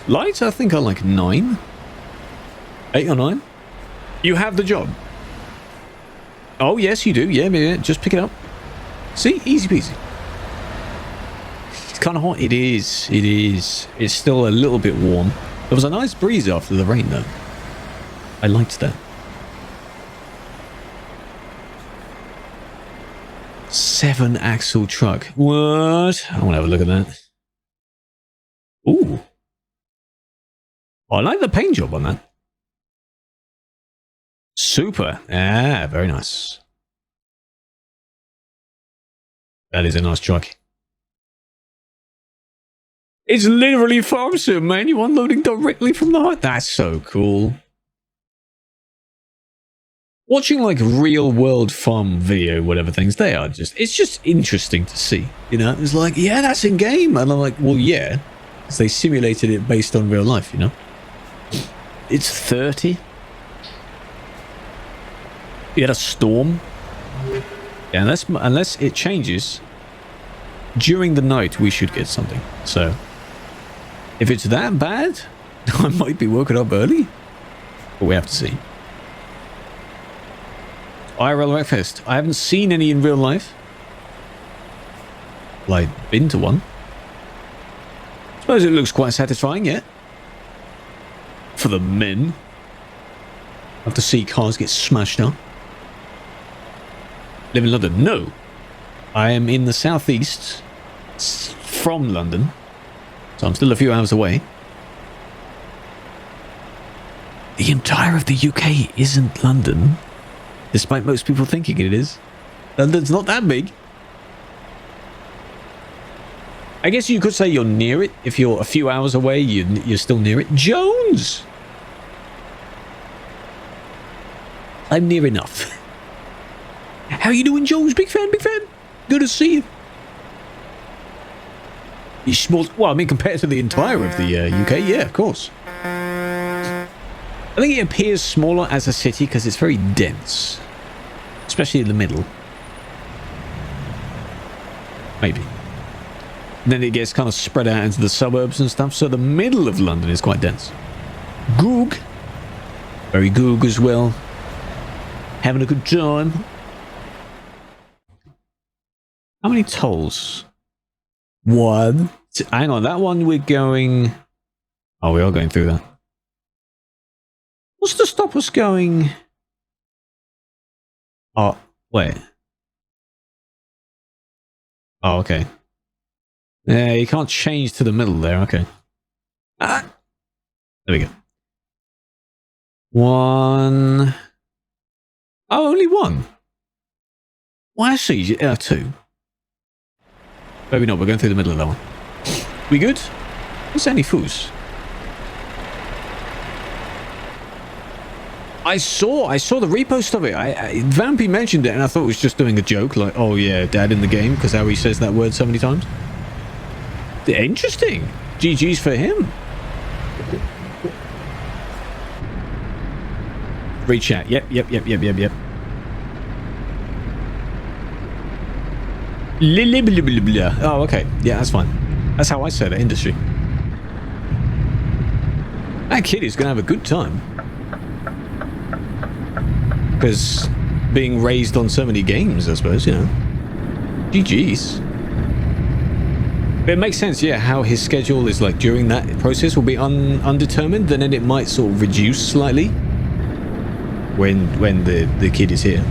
[SPEAKER 1] Lights, I think, are like 9. 8 or 9. You have the job. Oh, yes, you do. Yeah, just pick it up. See? Easy peasy. It's kind of hot. It is. It is. It's still a little bit warm. There was a nice breeze after the rain, though. I liked that. 7-axle truck. What? I want to have a look at that. Ooh. I like the paint job on that. Super. Ah, very nice. That is a nice truck. It's literally farm sim, man. You unloading directly from the hut. That's so cool. Watching like real world farm video, whatever things they are, it's just interesting to see. You know, it's like, yeah, that's in game. And I'm like, well, yeah, because they simulated it based on real life, you know. It's 30. You had a storm. Yeah, unless it changes during the night, we should get something. So if it's that bad, I might be woken up early, but we have to see. IRL breakfast. I haven't seen any in real life. Like, been to one. Suppose it looks quite satisfying, yeah? For the men. Love to see cars get smashed up. Live in London? No. I am in the southeast from London. So I'm still a few hours away. The entire of the UK isn't London. Despite most people thinking it is. London's not that big. I guess you could say you're near it. If you're a few hours away, you're still near it. Jones! I'm near enough. How you doing, Jones? Big fan, big fan. Good to see you. He's small. Well, I mean, compared to the entire of the UK, yeah, of course. I think it appears smaller as a city because it's very dense. Especially in the middle. Maybe. And then it gets kind of spread out into the suburbs and stuff, so the middle of London is quite dense. Goog. Very goog as well. Having a good time. How many tolls? 1. Hang on, that one we're going... Oh, we are going through that. What's to stop us going... Oh, wait. Oh, okay. Yeah, you can't change to the middle there, okay. Ah! There we go. 1... Oh, only 1. Why I see 2. Maybe not, we're going through the middle of that one. We good? What's any foos? I saw the repost of it. Vampy mentioned it, and I thought it was just doing a joke, like, oh yeah, dad in the game, because how he says that word so many times. Interesting. GG's for him. Read chat. Yep. Oh, okay. Yeah, that's fine. That's how I said it, industry. That kid is going to have a good time. Because being raised on so many games, I suppose, you know. GG's. But it makes sense, yeah, how his schedule is like during that process will be undetermined, and then it might sort of reduce slightly when the kid is here.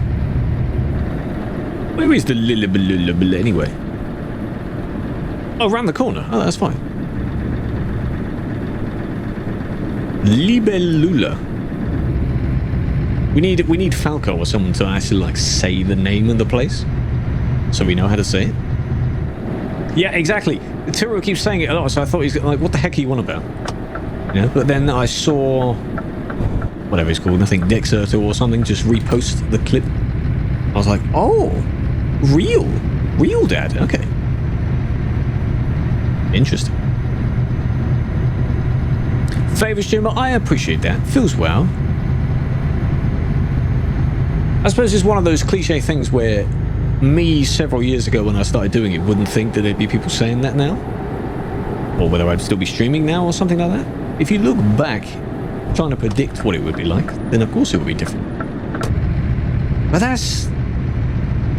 [SPEAKER 1] Where is the Lillibulibul anyway? Oh, around the corner. Oh, that's fine. Libellula. We need Falco or someone to actually like say the name of the place, so we know how to say it. Yeah, exactly. Turo keeps saying it a lot, so I thought he's like, what the heck are you on about? Yeah, but then I saw whatever it's called, I think Dexerto or something, just repost the clip. I was like, oh, real dad. Okay, interesting. Favorite streamer, I appreciate that. Feels well. I suppose it's one of those cliche things where me several years ago when I started doing it wouldn't think that there'd be people saying that now, or whether I'd still be streaming now or something like that. If you look back trying to predict what it would be like, then of course it would be different. But it's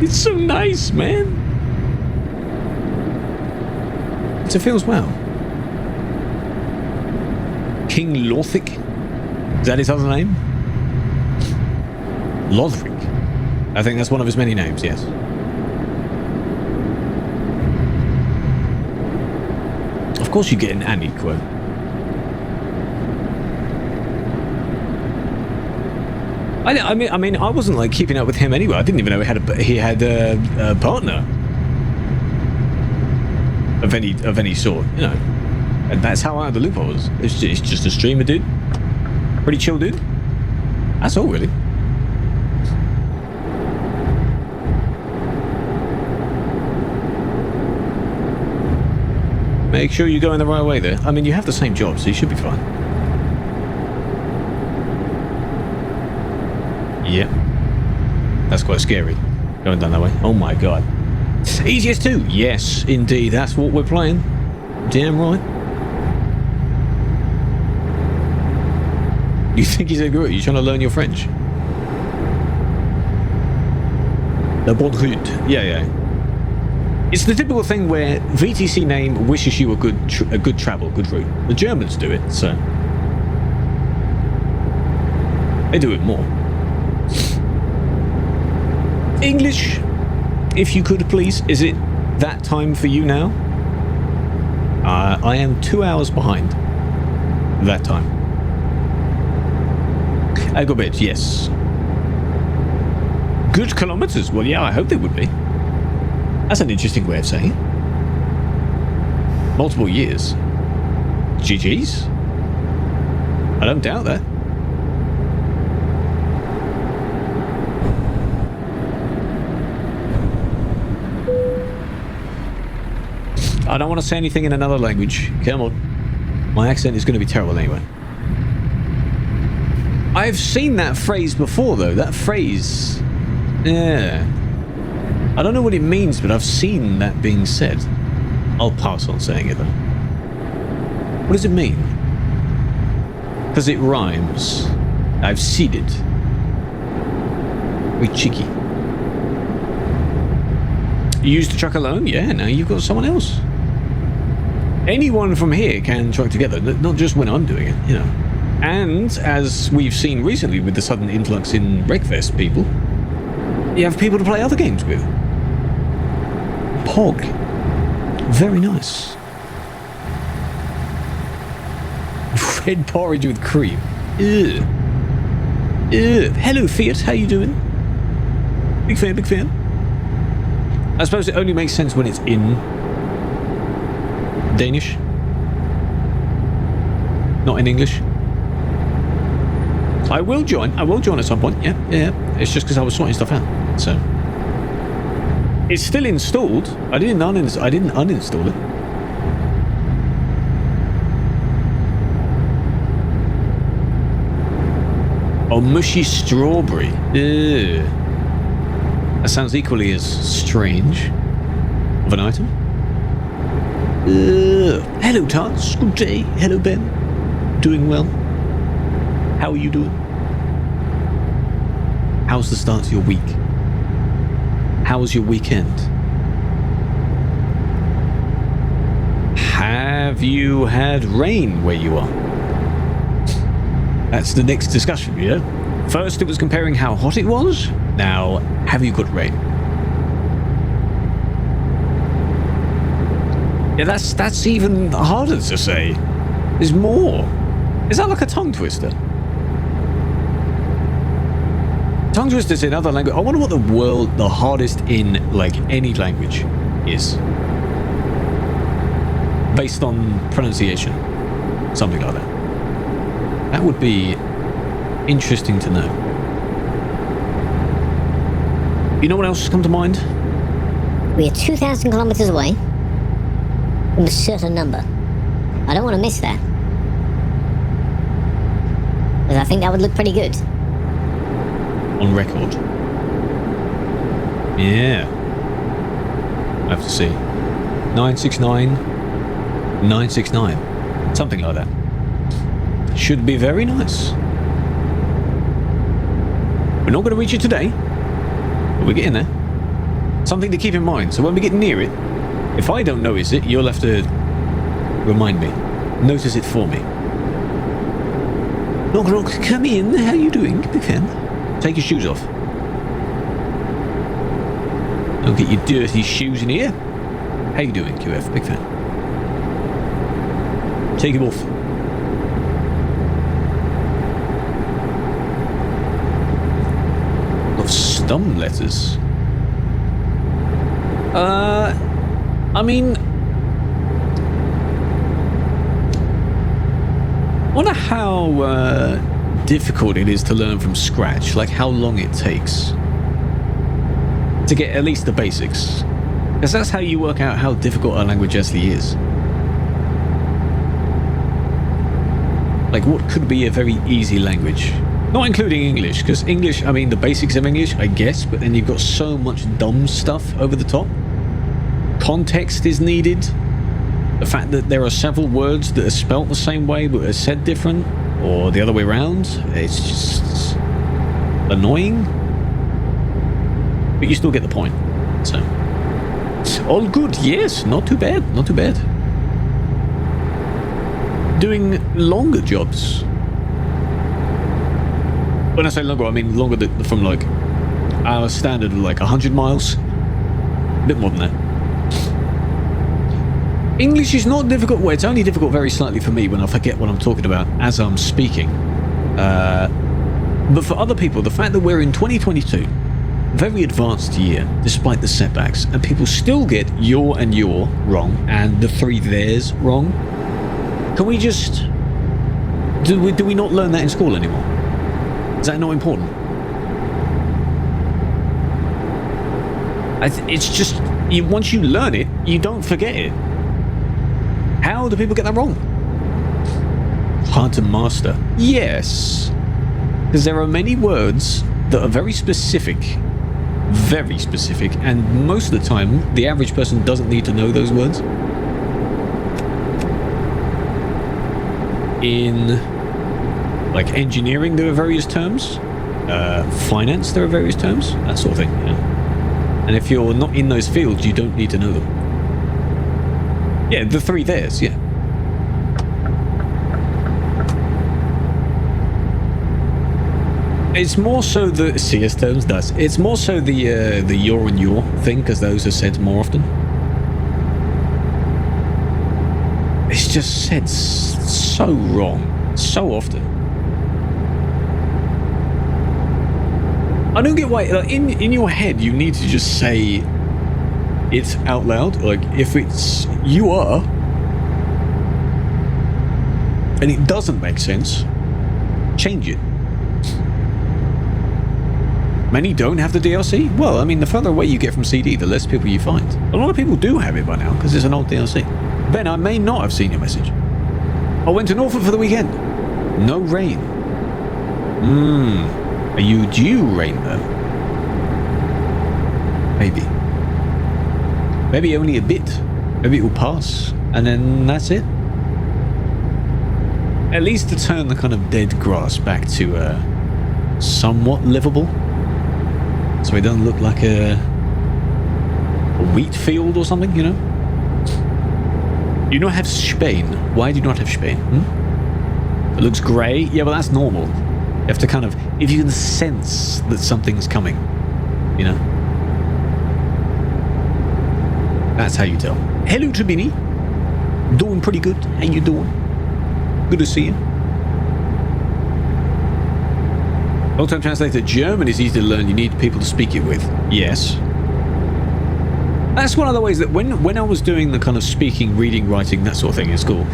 [SPEAKER 1] so nice, man. It feels well. King Lothic, is that his other name? Lothric. I think that's one of his many names, yes. Of course you get an Annie quote. I mean, I wasn't like keeping up with him anyway. I didn't even know he had a partner of any sort, you know. And that's how out of the loop I was. It's just a streamer, dude. Pretty chill, dude. That's all, really. Make sure you're going the right way there. I mean, you have the same job, so you should be fine. Yep. That's quite scary. Going down that way. Oh my god. Easiest 2. Yes, indeed. That's what we're playing. Damn right. You think he's a guru? You're trying to learn your French? La bonne route. Yeah. It's the typical thing where VTC name wishes you a good travel, good route. The Germans do it, so they do it more. English, if you could please. Is it that time for you now? I am 2 hours behind that time. A good bit, yes. Good kilometers. Well, yeah, I hope they would be. That's an interesting way of saying it. Multiple years. GG's. I don't doubt that. I don't want to say anything in another language. Come on. My accent is going to be terrible anyway. I've seen that phrase before, though. That phrase... Yeah. I don't know what it means, but I've seen that being said. I'll pass on saying it, though. What does it mean? Because it rhymes. I've seen it. Very cheeky. You used to truck alone? Yeah, now you've got someone else. Anyone from here can truck together, not just when I'm doing it, you know. And, as we've seen recently with the sudden influx in Wreckfest people, you have people to play other games with. Pog. Very nice. Red porridge with cream. Ew. Ew. Hello, Fiat. How you doing? Big fan, big fan. I suppose it only makes sense when it's in Danish. Not in English. I will join. I will join at some point. Yeah, yeah. It's just because I was sorting stuff out. So it's still installed. I didn't uninstall it. Oh, mushy strawberry. Ew. That sounds equally as strange of an item. Hello, Tarts. Good day. Hello, Ben. Doing well. How are you doing? How's the start to your week? How was your weekend? Have you had rain where you are? That's the next discussion, you know? First, it was comparing how hot it was. Now, have you got rain? Yeah, that's even harder to say. There's more. Is that like a tongue twister? Tongue twisters in other language. I wonder what the hardest in like any language is. Based on pronunciation. Something like that. That would be interesting to know. You know what else has come to mind?
[SPEAKER 3] We are 2,000 kilometers away from a certain number. I don't want to miss that. Because I think that would look pretty good.
[SPEAKER 1] On record. Yeah. I have to see. 969. 969. Something like that. Should be very nice. We're not going to reach it today, but we're getting there. Something to keep in mind. So when we get near it, if I don't notice it, you'll have to remind me. Notice it for me. Knock, knock, come in. How you doing, big fan? Take your shoes off. Don't get your dirty shoes in here. How you doing, QF? Big fan. Take them off. Of stum letters. I mean, I wonder how difficult it is to learn from scratch, like how long it takes to get at least the basics, because that's how you work out how difficult a language actually is. Like what could be a very easy language, not including English, because English, I mean the basics of English I guess, but then you've got so much dumb stuff over the top. Context is needed. The fact that there are several words that are spelt the same way but are said different, or the other way around, it's just annoying. But you still get the point. So, it's all good. Yes, not too bad. Not too bad. Doing longer jobs. When I say longer, I mean longer from like our standard of like 100 miles. A bit more than that. English is not difficult. Well, it's only difficult very slightly for me when I forget what I'm talking about as I'm speaking. But for other people, the fact that we're in 2022, very advanced year, despite the setbacks, and people still get your and your wrong and the three theirs wrong. Can we just... Do we not learn that in school anymore? Is that not important? It's just... once you learn it, you don't forget it. How do people get that wrong? Hard to master. Yes. Because there are many words that are very specific, and most of the time, the average person doesn't need to know those words. In, like, engineering, there are various terms. Finance, there are various terms. That sort of thing, you know? And if you're not in those fields, you don't need to know them. Yeah, the three theirs, yeah. It's more so the CS terms does. It's more so the your and your thing, because those are said more often. It's just said so wrong, so often. I don't get why. Like, in your head, you need to just say it out loud. Like if it's you are, and it doesn't make sense, change it. Many don't have the DLC? Well, I mean, the further away you get from CD, the less people you find. A lot of people do have it by now, because it's an old DLC. Ben, I may not have seen your message. I went to Norfolk for the weekend. No rain. Are you due rain, though? Maybe. Maybe only a bit. Maybe it will pass, and then that's it. At least to turn the kind of dead grass back to somewhat livable. So it doesn't look like a wheat field or something, you know? You not have Spain. Why do you not have Spain? It looks grey. Yeah, but that's normal. You have to kind of, if you can sense that something's coming, you know? That's how you tell. Hello, Tribini. Doing pretty good. How you doing? Good to see you. Long-term translator, German is easy to learn. You need people to speak it with. Yes. That's one of the ways that when I was doing the kind of speaking, reading, writing, that sort of thing in school,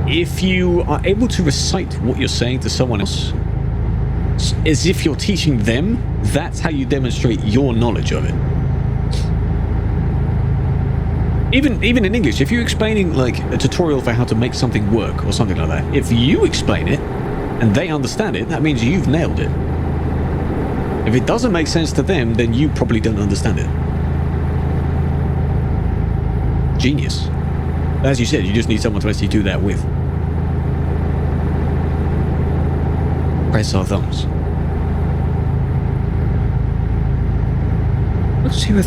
[SPEAKER 1] if you are able to recite what you're saying to someone else as if you're teaching them, that's how you demonstrate your knowledge of it. Even in English, if you're explaining like a tutorial for how to make something work or something like that, if you explain it and they understand it, that means you've nailed it. If it doesn't make sense to them, then you probably don't understand it. Genius. As you said, you just need someone to actually do that with. Press our thumbs. Let's hear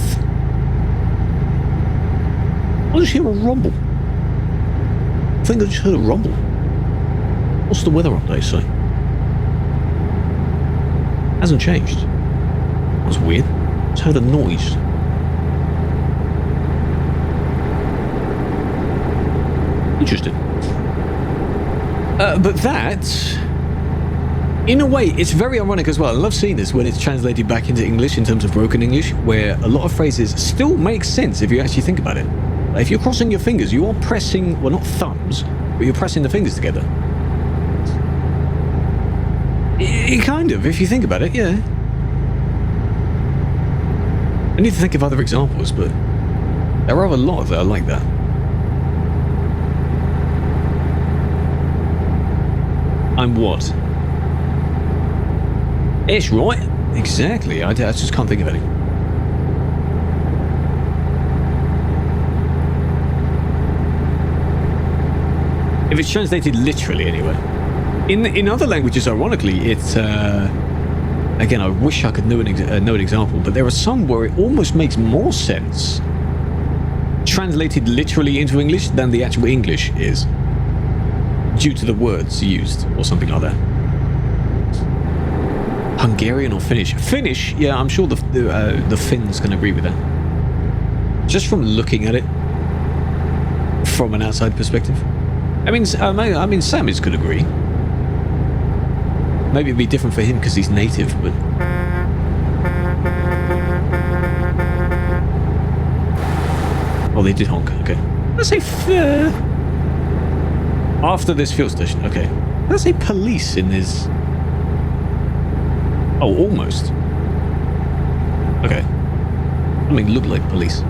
[SPEAKER 1] I just hear a rumble. I think I just heard a rumble. What's the weather update say? Hasn't changed. That's weird. Just heard a noise. Interesting. But that, in a way, it's very ironic as well. I love seeing this when it's translated back into English in terms of broken English, where a lot of phrases still make sense if you actually think about it. If you're crossing your fingers, you are pressing, well, not thumbs, but you're pressing the fingers together. Kind of, if you think about it, yeah. I need to think of other examples, but there are a lot that are like that. I'm what? Ish, right? Exactly, I just can't think of any. If it's translated literally, anyway. In other languages, ironically, it's again, I wish I could know an example, but there are some where it almost makes more sense translated literally into English than the actual English is, due to the words used or something like that. Hungarian or Finnish? Finnish, yeah, I'm sure the Finns can agree with that. Just from looking at it from an outside perspective. I mean, Samis could agree. Maybe it'd be different for him because he's native, but... Oh, they did honk, okay. Let's say after this fuel station, okay. Let's say police in this... Oh, almost. Okay. I mean, look like police.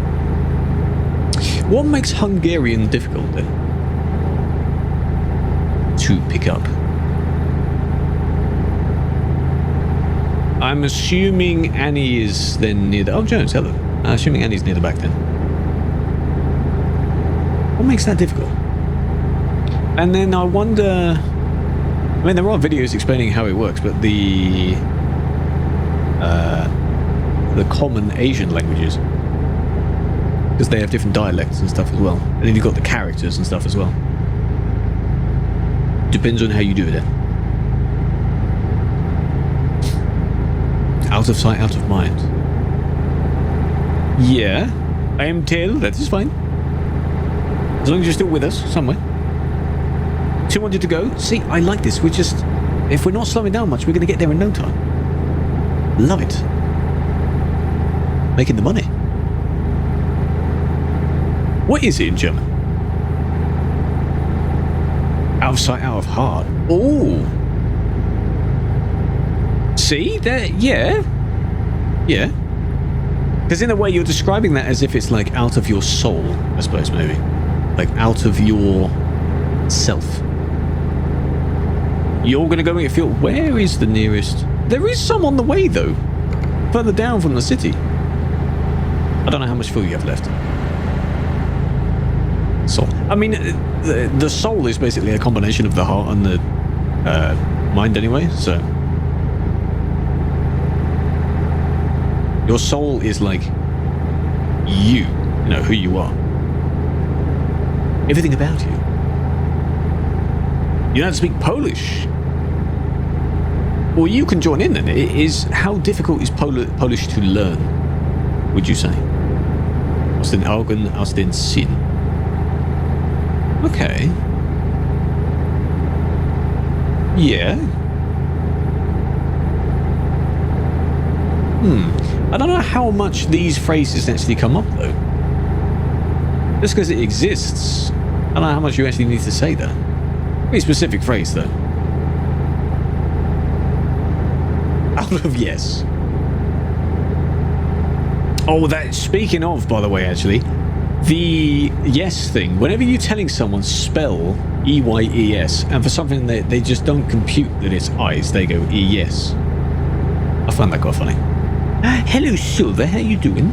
[SPEAKER 1] What makes Hungarian difficult then? To pick up. I'm assuming Annie is then near the... Oh, Jones, hello. I'm assuming Annie's near the back then. What makes that difficult? And then I wonder... I mean, there are videos explaining how it works, but the common Asian languages, because they have different dialects and stuff as well. And then you've got the characters and stuff as well. Depends on how you do it. Out of sight, out of mind. Yeah, I am tail, that is fine. As long as you're still with us, somewhere. 200 to go. See, I like this. We're just... If we're not slowing down much, we're going to get there in no time. Love it. Making the money. What is it in German? Out of sight, out of heart. Oh. See? That, yeah. Yeah. Because in a way, you're describing that as if it's like out of your soul, I suppose, maybe. Like out of your self. You're going to go make fuel. Where is the nearest? There is some on the way, though. Further down from the city. I don't know how much fuel you have left. Soul. I mean, the soul is basically a combination of the heart and the mind anyway, so. Your soul is like you know, who you are. Everything about you. You know how to speak Polish. Well, you can join in then. It is, how difficult is Polish to learn, would you say? Aus den Augen, aus den Sinn. Okay. Yeah. I don't know how much these phrases actually come up, though. Just because it exists, I don't know how much you actually need to say that. Very specific phrase, though. Out of yes. Oh, that, speaking of, by the way, actually, the yes thing, whenever you're telling someone spell E-Y-E-S, and for something that they just don't compute that it's eyes, they go E-yes. I find that quite funny. Hello, Silver, how you doing?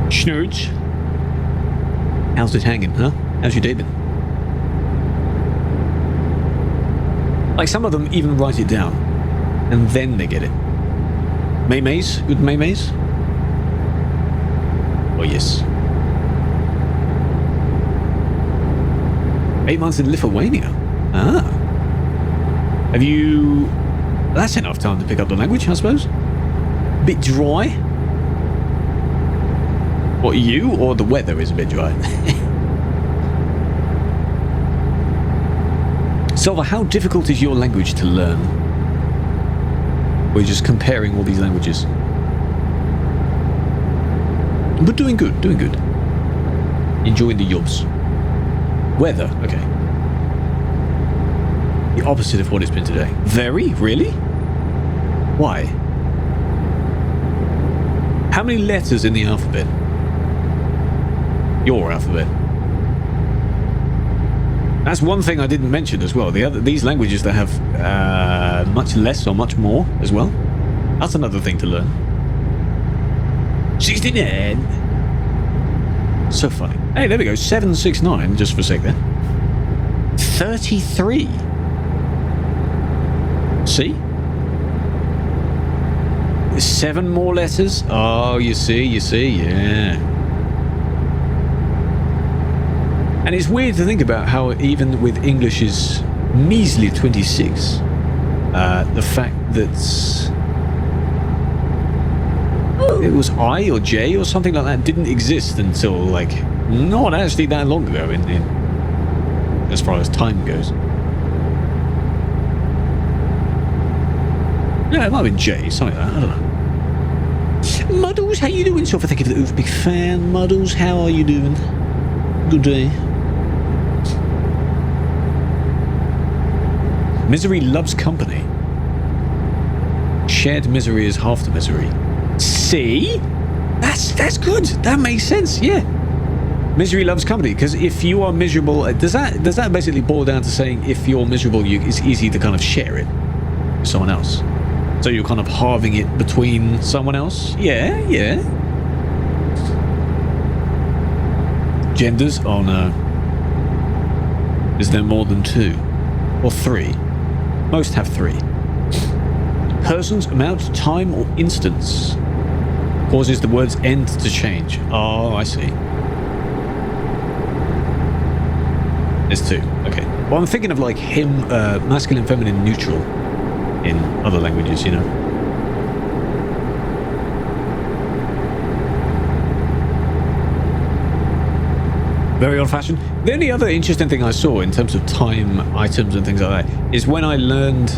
[SPEAKER 1] Schnurge. How's it hanging, huh? How's your day been? Like, some of them even write it down, and then they get it. Maymays? Good Maymays? Oh, yes. 8 months in Lithuania. Ah. Have you... That's enough time to pick up the language, I suppose. Bit dry. What, you or the weather is a bit dry? Silver, how difficult is your language to learn? We're just comparing all these languages. But doing good, doing good. Enjoying the jobs. Weather, okay. The opposite of what it's been today. Very? Really? Why? How many letters in the alphabet? Your alphabet. That's one thing I didn't mention as well. These languages that have much less or much more as well. That's another thing to learn. 69. So funny. Hey, there we go. 769, just for a sec there. 33. See? 7 more letters. Oh, you see, yeah. And it's weird to think about how even with English's measly 26, the fact that it was I or J or something like that didn't exist until, like, not actually that long ago in as far as time goes. Yeah, it might have been J, something like that, I don't know. Muddles, how you doing? So thank you for the oof, big fan. Muddles, how are you doing? Good day. Misery loves company. Shared misery is half the misery. See? That's good. That makes sense, yeah. Misery loves company, because if you are miserable, does that basically boil down to saying if you're miserable, it's easy to kind of share it with someone else? So you're kind of halving it between someone else? Yeah. Genders? Oh no. Is there more than 2? Or 3? Most have 3. Persons, amount, time, or instance causes the word's end to change. Oh, I see. There's 2. Okay. Well, I'm thinking of like him, masculine, feminine, neutral in other languages, you know. Very old-fashioned. The only other interesting thing I saw in terms of time, items, and things like that is when I learned,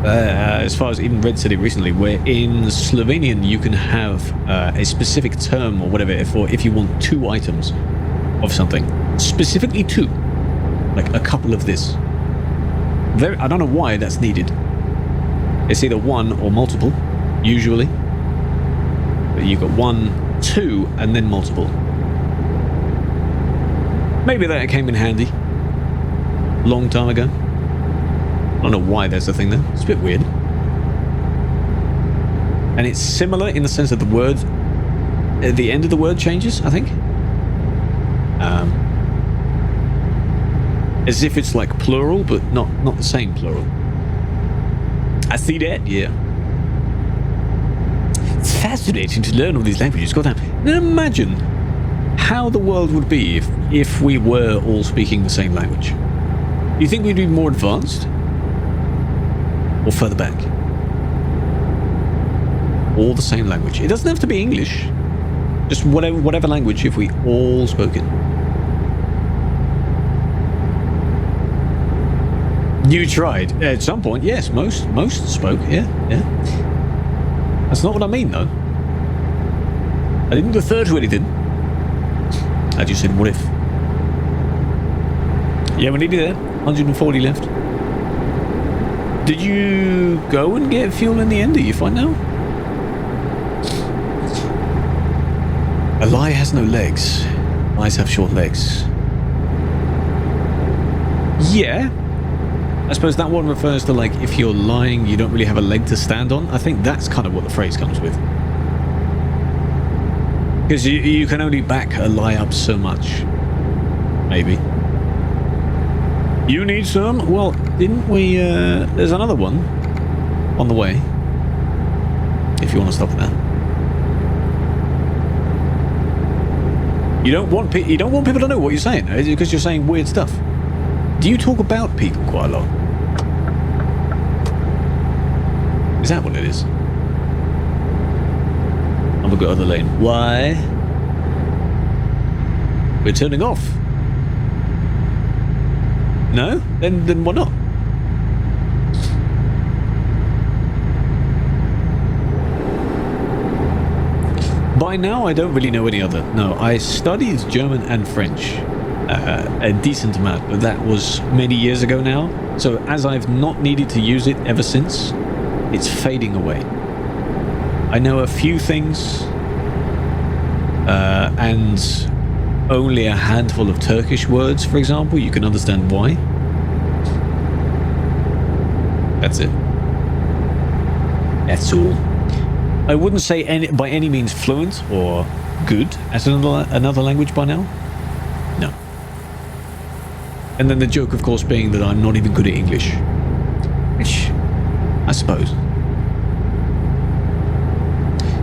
[SPEAKER 1] as far as even Red said it recently, where in Slovenian you can have a specific term or whatever if you want 2 items of something, specifically 2, like a couple of this. I don't know why that's needed. It's either one or multiple, usually. But you've got 1, 2, and then multiple. Maybe that came in handy. Long time ago. I don't know why there's a thing there. It's a bit weird. And it's similar in the sense that the word, at the end of the word changes, I think. As if it's like plural, but not the same plural. I see that, yeah. It's fascinating to learn all these languages. God damn. Now imagine how the world would be if we were all speaking the same language. Do you think we'd be more advanced? Or further back? All the same language. It doesn't have to be English. Just whatever language if we all spoke it. You tried. At some point, yes. Most spoke, yeah. That's not what I mean, though. I didn't refer to anything. I just said, what if? Yeah, we're nearly there. 140 left. Did you go and get fuel in the end? Are you fine now? A lie has no legs. Lies have short legs. Yeah. I suppose that one refers to, like, if you're lying, you don't really have a leg to stand on. I think that's kind of what the phrase comes with. Because you can only back a lie up so much. Maybe. You need some? Well, didn't we, there's another one on the way. If you want to stop at that. You don't want people to know what you're saying, because you're saying weird stuff. Do you talk about people quite a lot? Is that what it is? I'm gonna go other lane. Why? We're turning off. No? Then why not? By now, I don't really know any other. No, I studied German and French. A decent amount, but that was many years ago now. So as I've not needed to use it ever since, it's fading away. I know a few things, and only a handful of Turkish words, for example. You can understand why. That's it. That's all. I wouldn't say by any means fluent or good at another language by now. No. And then the joke, of course, being that I'm not even good at English. Which, I suppose.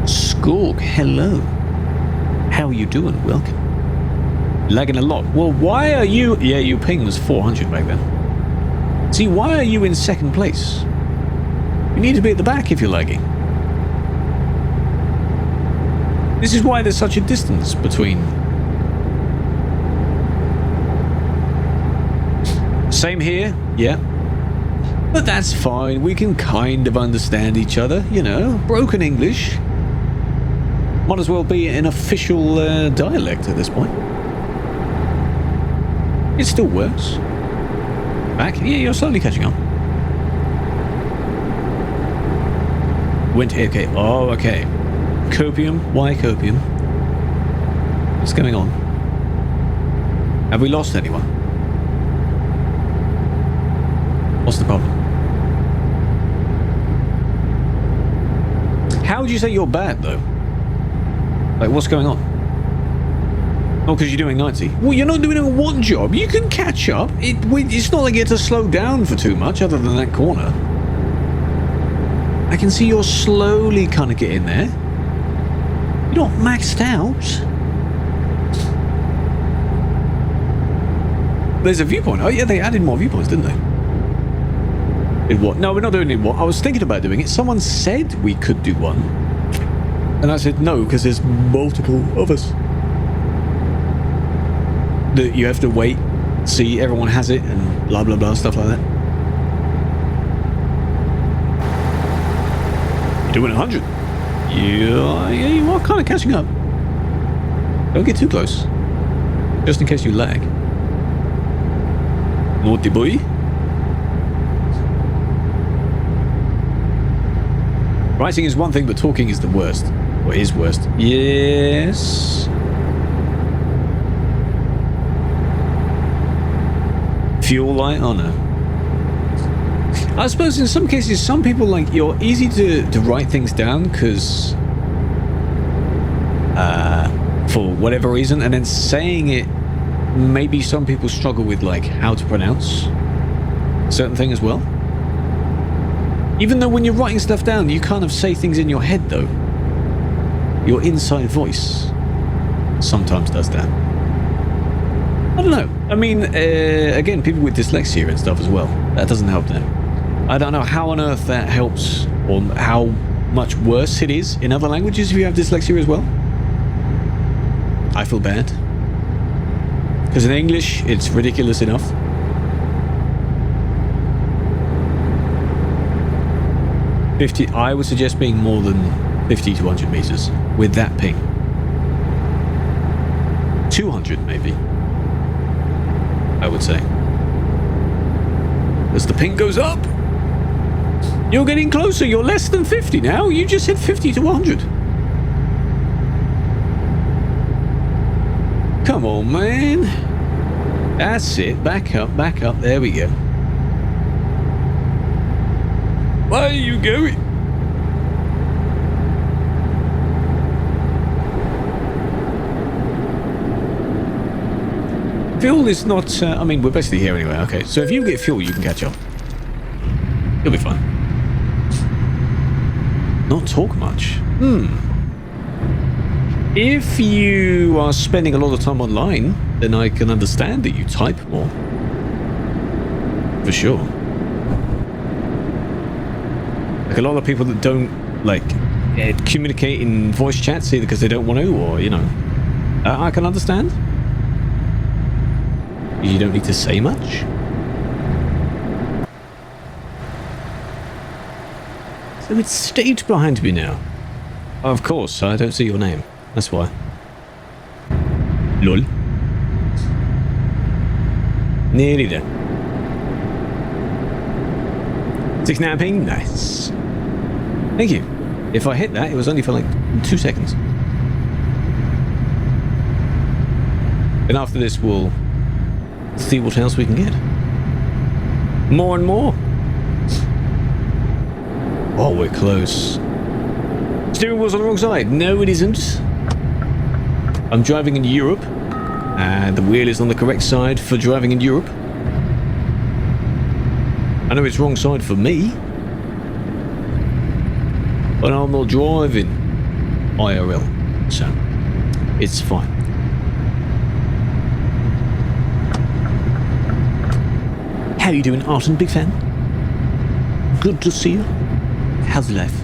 [SPEAKER 1] Skorg, hello. How are you doing? Welcome. Lagging a lot. Well, why are you... Yeah, your ping was 400 back then. See, why are you in second place? You need to be at the back if you're lagging. This is why there's such a distance between... Same here, yeah. But that's fine, we can kind of understand each other, you know, broken English. Might as well be an official dialect at this point. It still works. Back? Yeah, you're slowly catching up. Went here, okay. Oh, okay. Copium? Why copium? What's going on? Have we lost anyone? What's the problem? How would you say you're bad, though? Like, what's going on? Oh, because you're doing 90. Well, you're not doing it in one job. You can catch up. It's not like you have to slow down for too much, other than that corner. I can see you're slowly kind of getting there. You're not maxed out. There's a viewpoint. Oh, yeah, they added more viewpoints, didn't they? In what? No, we're not doing it in what? I was thinking about doing it. Someone said we could do one. And I said no, because there's multiple of us. That you have to wait, see everyone has it, and blah, blah, blah, stuff like that. You're doing 100. Yeah, you are kind of catching up. Don't get too close. Just in case you lag. Naughty boy. Writing is one thing, but talking is the worst. Or is worst. Yes. Fuel light? Oh no. I suppose in some cases, some people like you're easy to write things down because for whatever reason, and then saying it, maybe some people struggle with like how to pronounce certain thing as well. Even though when you're writing stuff down, you kind of say things in your head though. Your inside voice sometimes does that. I don't know. I mean, again, people with dyslexia and stuff as well. That doesn't help them. I don't know how on earth that helps or how much worse it is in other languages if you have dyslexia as well. I feel bad. Because in English, it's ridiculous enough. I would suggest being more than 50 to 100 meters with that ping. 200 maybe, I would say. As the ping goes up, you're getting closer. You're less than 50 now. You just hit 50 to 100. Come on, man. That's it. Back up, back up. There we go. Where are you going? Fuel is not... I mean, we're basically here anyway. Okay, so if you get fuel, you can catch up. You'll be fine. Not talk much. If you are spending a lot of time online, then I can understand that you type more. For sure. Like a lot of people that don't, like, communicate in voice chats either because they don't want to or, you know. I can understand. You don't need to say much. So it's stage behind me now. Of course, I don't see your name. That's why. Lol. Nearly there. 69 ping? Nice. Thank you. If I hit that, it was only for like 2 seconds. And after this, we'll see what else we can get. More and more. Oh, we're close. Steering wheel's on the wrong side. No, it isn't. I'm driving in Europe, and the wheel is on the correct side for driving in Europe. I know it's wrong side for me, but I'm not driving IRL, so it's fine. How you doing, Arton? Big fan. Good to see you. How's life?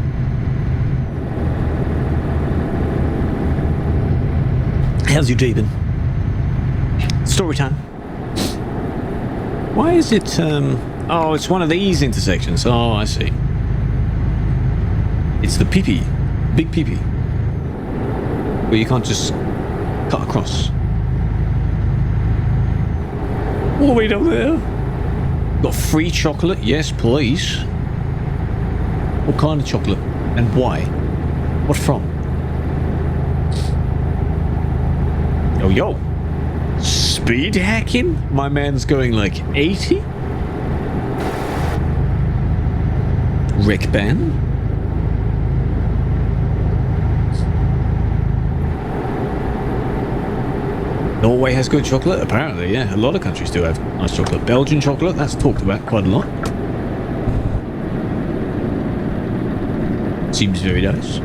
[SPEAKER 1] How's your day been? Story time. Why is it, oh, it's one of these intersections. Oh, I see. It's the PP. Big PP. Where you can't just cut across. All the way down there. Got free chocolate? Yes, please. What kind of chocolate? And why? What from? Yo, yo. Speed hacking? My man's going like 80? Rick Ben? Norway has good chocolate? Apparently, yeah. A lot of countries do have nice chocolate. Belgian chocolate, that's talked about quite a lot. Seems very nice.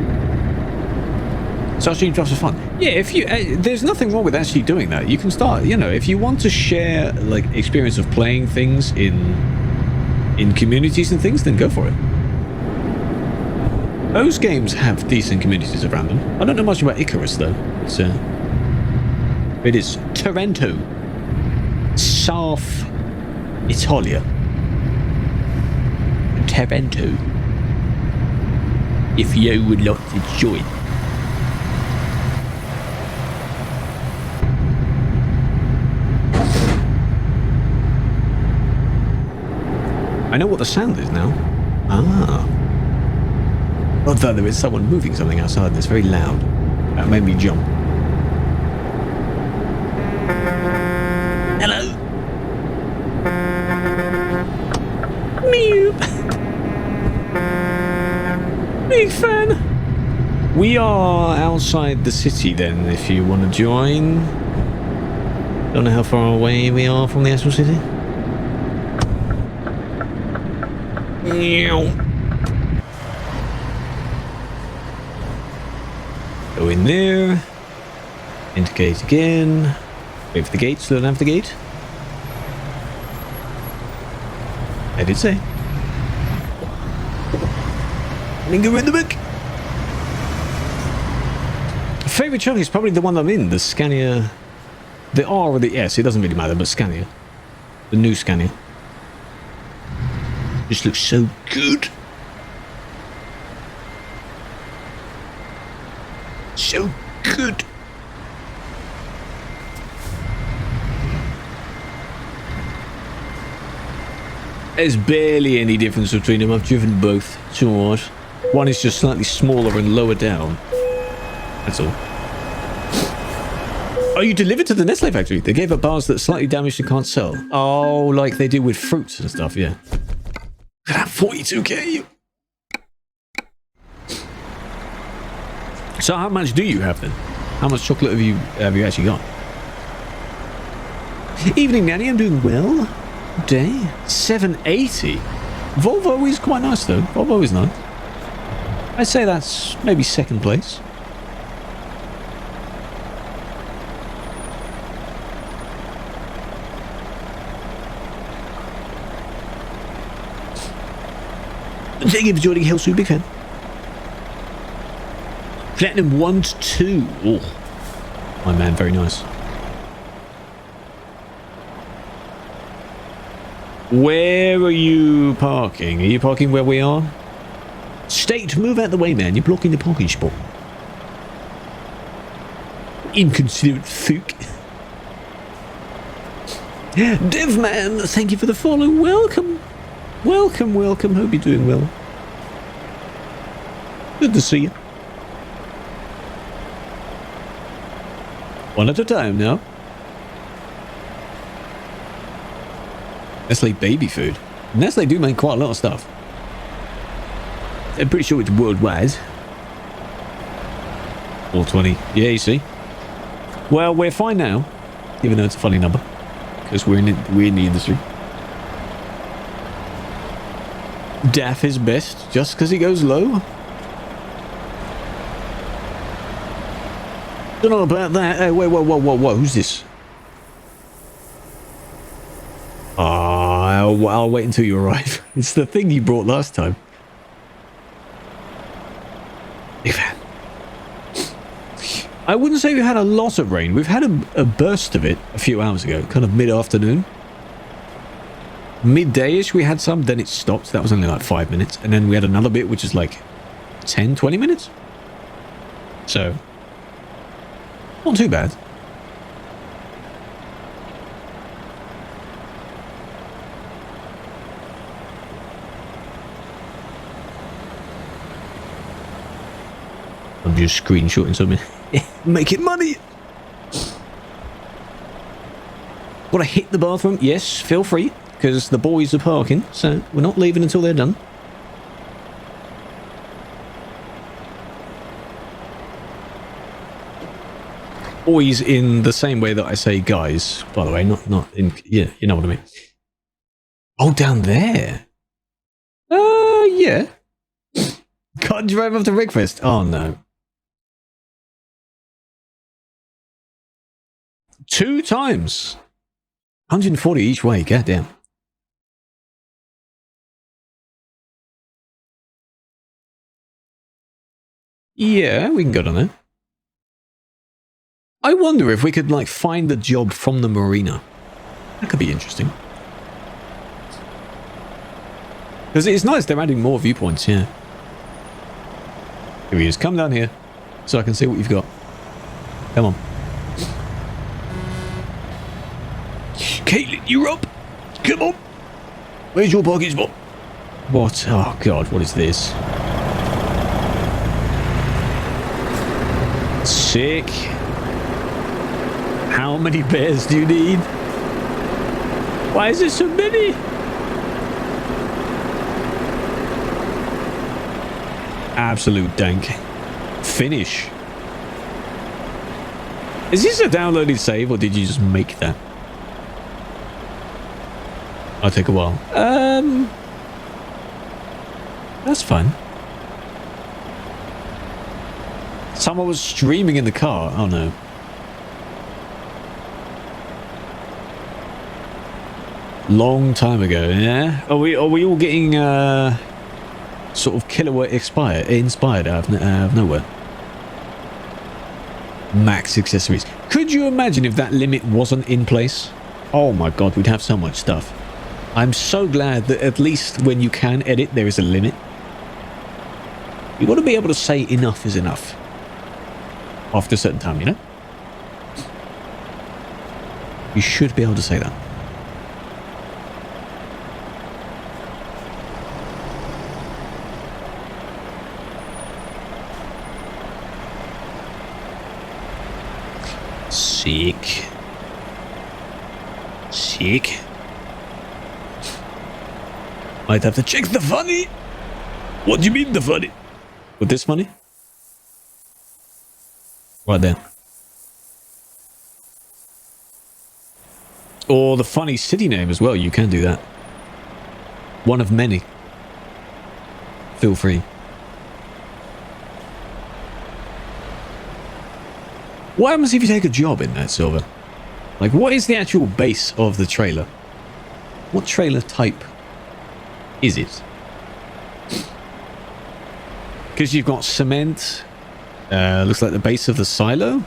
[SPEAKER 1] Start stream drops for fun. Yeah, if you, there's nothing wrong with actually doing that. You can start, you know, if you want to share like experience of playing things in communities and things, then go for it. Those games have decent communities around them. I don't know much about Icarus though. It is Taranto, South Italia, Taranto. If you would like to join. I know what the sound is now. Ah. Although there is someone moving something outside and it's very loud. That made me jump. Hello. Mew. Big fan. We are outside the city then, if you want to join. Don't know how far away we are from the actual city. Go in there. Indicate again. Wait for the gate, slow down for the gate. I did say. Linger in the book. Favorite chunk is probably the one I'm in, the Scania. The R or the S, it doesn't really matter, but Scania. The new Scania. Just looks so good. So good. There's barely any difference between them. I've driven both. It's alright. One is just slightly smaller and lower down. That's all. Oh, you delivered to the Nestle factory. They gave up bars that are slightly damaged and can't sell. Oh, like they do with fruits and stuff, yeah. Look at that 42k. So how much do you have then? How much chocolate have you actually got? Evening, Nanny. I'm doing well. Day 780. Volvo is quite nice though. Volvo is nice. I'd say that's maybe second place. Thank you for joining Hellsue, big fan. Platinum 1 to 2. Oh, my man, very nice. Where are you parking? Are you parking where we are? State, move out the way, man. You're blocking the parking spot. Inconsiderate fook. Devman, thank you for the follow. Welcome. Welcome, welcome. Hope you're doing well. Good to see you. One at a time now. Nestle baby food. Nestle do make quite a lot of stuff. I'm pretty sure it's worldwide. 420. Yeah, you see. Well, we're fine now, even though it's a funny number, because we're in the industry. Daff is best just because he goes low. Don't know about that. Hey, wait, whoa. Who's this? I'll wait until you arrive. It's the thing you brought last time. Big fan. I wouldn't say we had a lot of rain. We've had a burst of it a few hours ago, kind of mid-afternoon. Midday-ish we had some, then it stopped. That was only like 5 minutes. And then we had another bit, which is like 10, 20 minutes. So, not too bad. I'm just screenshotting something. Making money! Want to hit the bathroom? Yes, feel free. Because the boys are parking, so we're not leaving until they're done. Boys in the same way that I say guys, by the way, not in, yeah, you know what I mean. Oh, down there. Yeah. Can't drive up to Rickfest. Oh, no. 2 times. 140 each way, goddamn. Yeah, we can go down there. I wonder if we could, like, find the job from the marina. That could be interesting. Because it's nice, they're adding more viewpoints, yeah. Here he is. Come down here so I can see what you've got. Come on. Caitlin, you're up. Come on. Where's your parking spot? What? Oh, God, what is this? Sick. How many bears do you need? Why is there so many? Absolute dank. Finish. Is this a downloaded save or did you just make that? I'll take a while. That's fine. Someone was streaming in the car. Oh no. Long time ago, yeah? Are we all getting sort of kilowatt inspired out of nowhere? Max accessories. Could you imagine if that limit wasn't in place? Oh my god, we'd have so much stuff. I'm so glad that at least when you can edit, there is a limit. You got to be able to say enough is enough. After a certain time, you know? You should be able to say that. Sick. Sick. Might have to check the funny. What do you mean the funny? With this money? Right there. Or the funny city name as well. You can do that. One of many. Feel free. What happens if you take a job in that, Silver? Like, what is the actual base of the trailer? What trailer type is it? Because you've got cement. Looks like the base of the silo.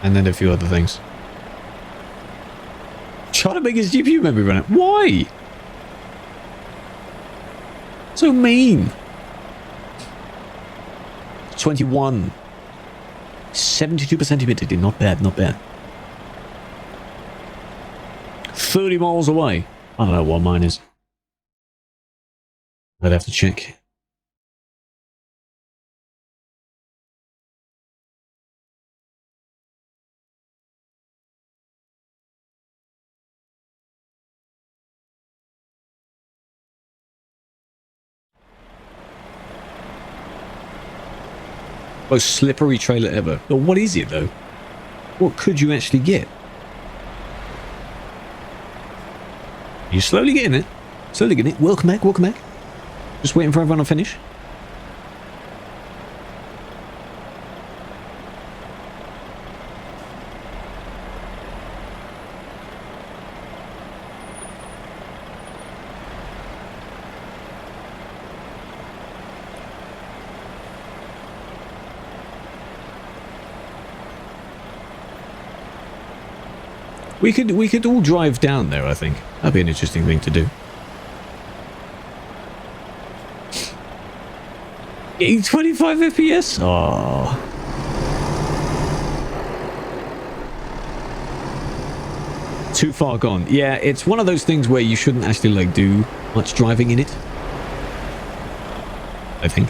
[SPEAKER 1] And then a few other things. Trying to make his GPU memory run out. Why? So mean. 21. 72% humidity. Not bad, not bad. 30 miles away. I don't know what mine is. I'd have to check. Most slippery trailer ever. But what is it though? What could you actually get? You're slowly getting it. Slowly getting it. Welcome back, welcome back. Just waiting for everyone to finish. We could all drive down there, I think. That'd be an interesting thing to do. Getting 25 FPS? Oh. Too far gone. Yeah, it's one of those things where you shouldn't actually like do much driving in it. I think.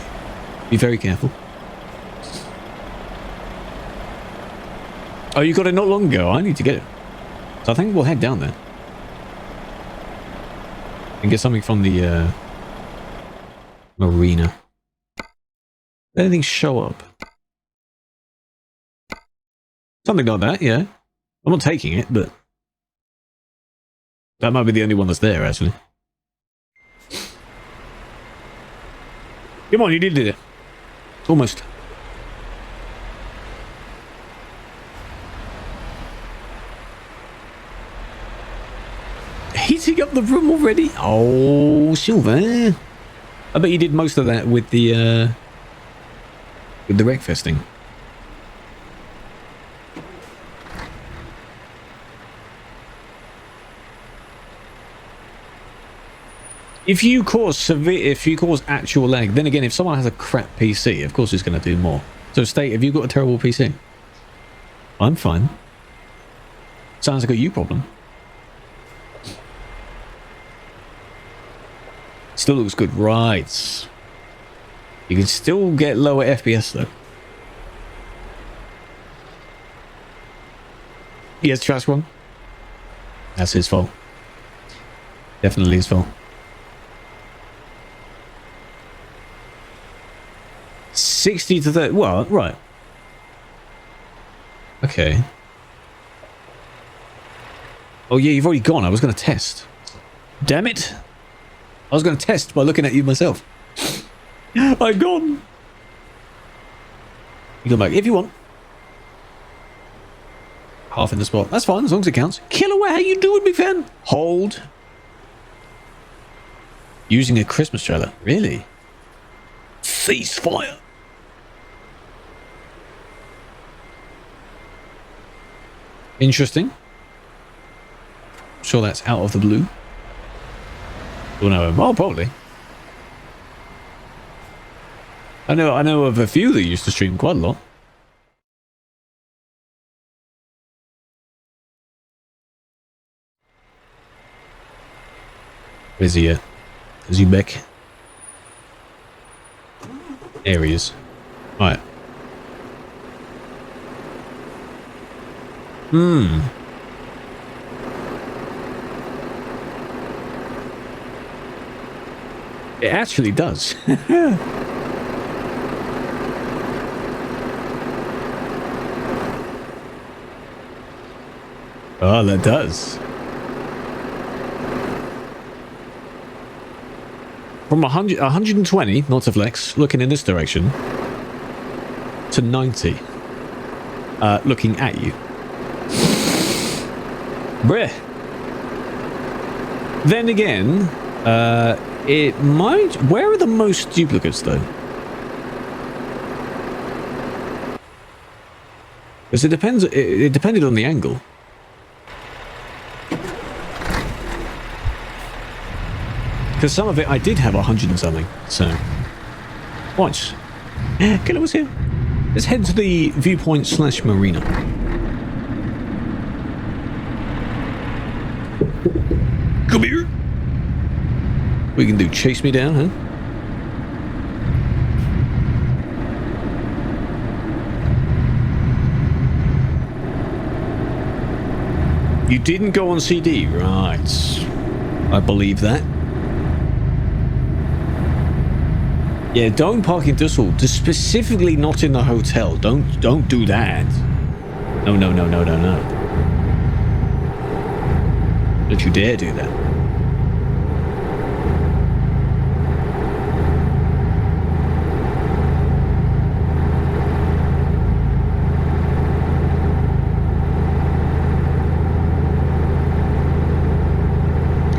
[SPEAKER 1] Be very careful. Oh, you got it not long ago. I need to get it. So I think we'll head down there. And get something from the marina. Anything show up? Something like that, yeah. I'm not taking it, but that might be the only one that's there, actually. Come on, you did it. Almost. Heating up the room already? Oh, Silver. I bet you did most of that with the wreckfest thing. If you cause actual lag, then again, if someone has a crap PC, of course it's going to do more. So, State, have you got a terrible PC? I'm fine. Sounds like a you problem. Still looks good, right? You can still get lower FPS though. He has trash one. That's his fault. Definitely his fault. 60 to 30. Well, right. Okay. Oh, yeah, you've already gone. I was going to test. Damn it. I was going to test by looking at you myself. I'm gone. You go back if you want. Half in the spot. That's fine, as long as it counts. Killer, how you doing, big fan? Hold. Using a Christmas trailer. Really? Ceasefire. Interesting. I'm sure that's out of the blue. Don't know. Oh, probably. I know of a few that used to stream quite a lot. Where's he at? Is he back? There he is. Right. It actually does. Oh, that does. From 120, not to flex, looking in this direction, to 90, looking at you. Bruh. Then again, it might... Where are the most duplicates, though? Because it depends... It depended on the angle. Because some of it I did have 100 and something, so... Watch. Killer was here. Let's head to the viewpoint / marina. Come here. We can do chase me down, huh? You didn't go on CD, right? I believe that. Yeah, don't park in Düsseldorf. Just specifically not in the hotel. Don't do that. No. Don't you dare do that.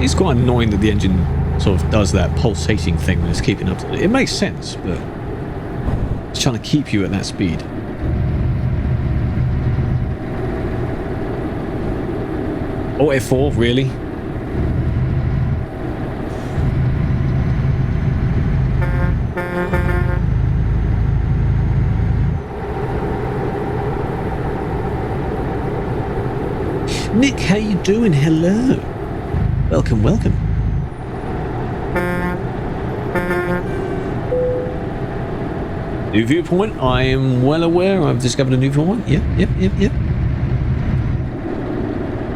[SPEAKER 1] It's quite annoying that the engine sort of does that pulsating thing when it's keeping up to it. It makes sense, but it's trying to keep you at that speed. Oh, F4, really? Nick, how you doing? Hello. Welcome, welcome. New viewpoint. I am well aware. I've discovered a new viewpoint. Yep.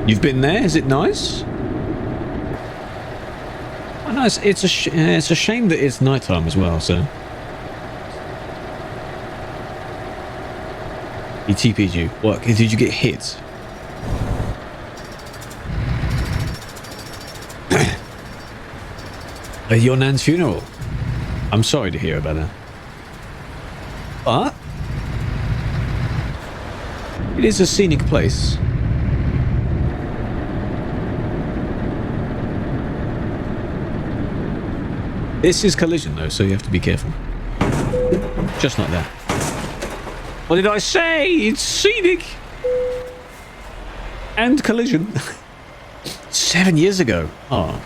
[SPEAKER 1] You've been there. Is it nice? Oh, nice. It's a shame that it's nighttime as well. So he TP'd you. What? Did you get hit? At your nan's funeral. I'm sorry to hear about that. But it is a scenic place. This is collision though, so you have to be careful. Just like that. What did I say? It's scenic! And collision. 7 years ago. Oh.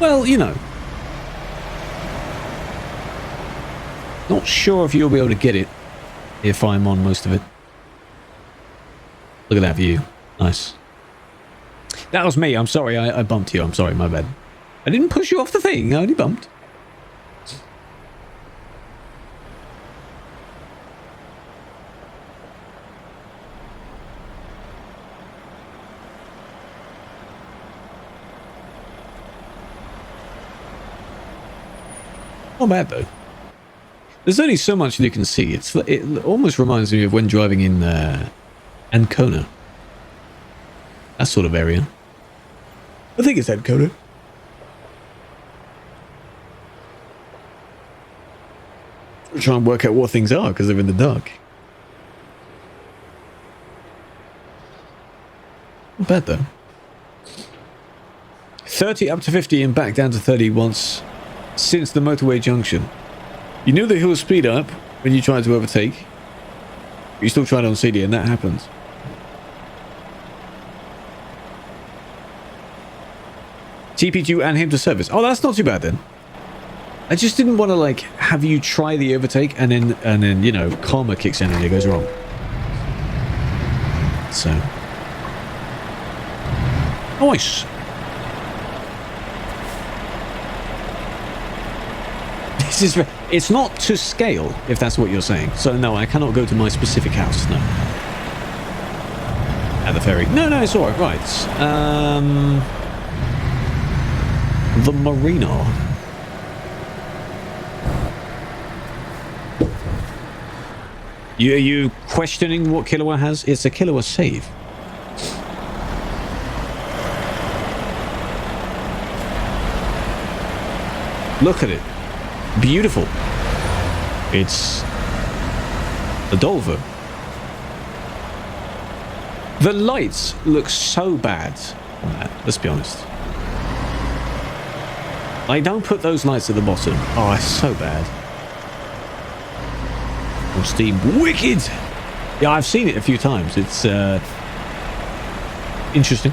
[SPEAKER 1] Well, you know. Not sure if you'll be able to get it if I'm on most of it. Look at that view. Nice. That was me. I'm sorry. I bumped you. I'm sorry. My bad. I didn't push you off the thing. I only bumped. Not bad though. There's only so much you can see. It almost reminds me of when driving in Ancona. That sort of area. I think it's Ancona. Try and work out what things are because they're in the dark. Not bad though. 30 up to 50 and back down to 30 once since the motorway junction. You knew that he'll speed up when you tried to overtake. But you still tried on CD and that happens. TP'd you and him to service. Oh, that's not too bad then. I just didn't want to like have you try the overtake and then you know karma kicks in and it goes wrong. So nice. This is it's not to scale if that's what you're saying. So no, I cannot go to my specific house. No. At the ferry. No, it's all right. Right. The marina. Are you questioning what Killua has? It's a Killua save. Look at it. Beautiful. It's a Dolvo. The lights look so bad on that, let's be honest. Like, don't put those lights at the bottom. Oh, it's so bad. On Steam. Wicked! Yeah, I've seen it a few times. It's interesting.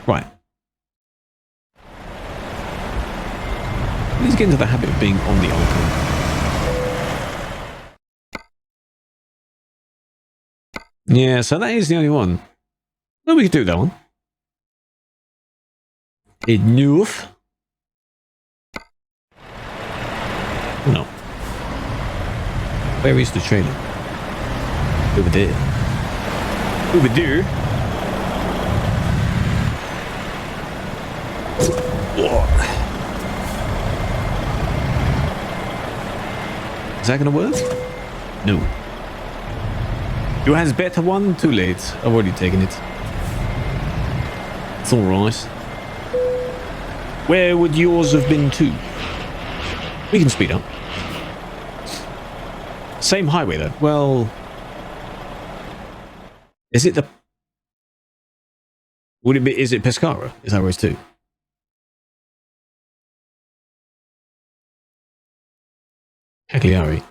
[SPEAKER 1] Right. Let's get into the habit of being on the icon. Yeah, so that is the only one. No, we could do that one. Enough. No. Where is the trailer? Over there. Over there. Whoa. Is that gonna work? No. You has better one? Too late. I've already taken it. It's alright. Where would yours have been too? We can speed up. Same highway though. Well... Is it the... Would it be... Is it Pescara? Is that where it's to? Cagliari.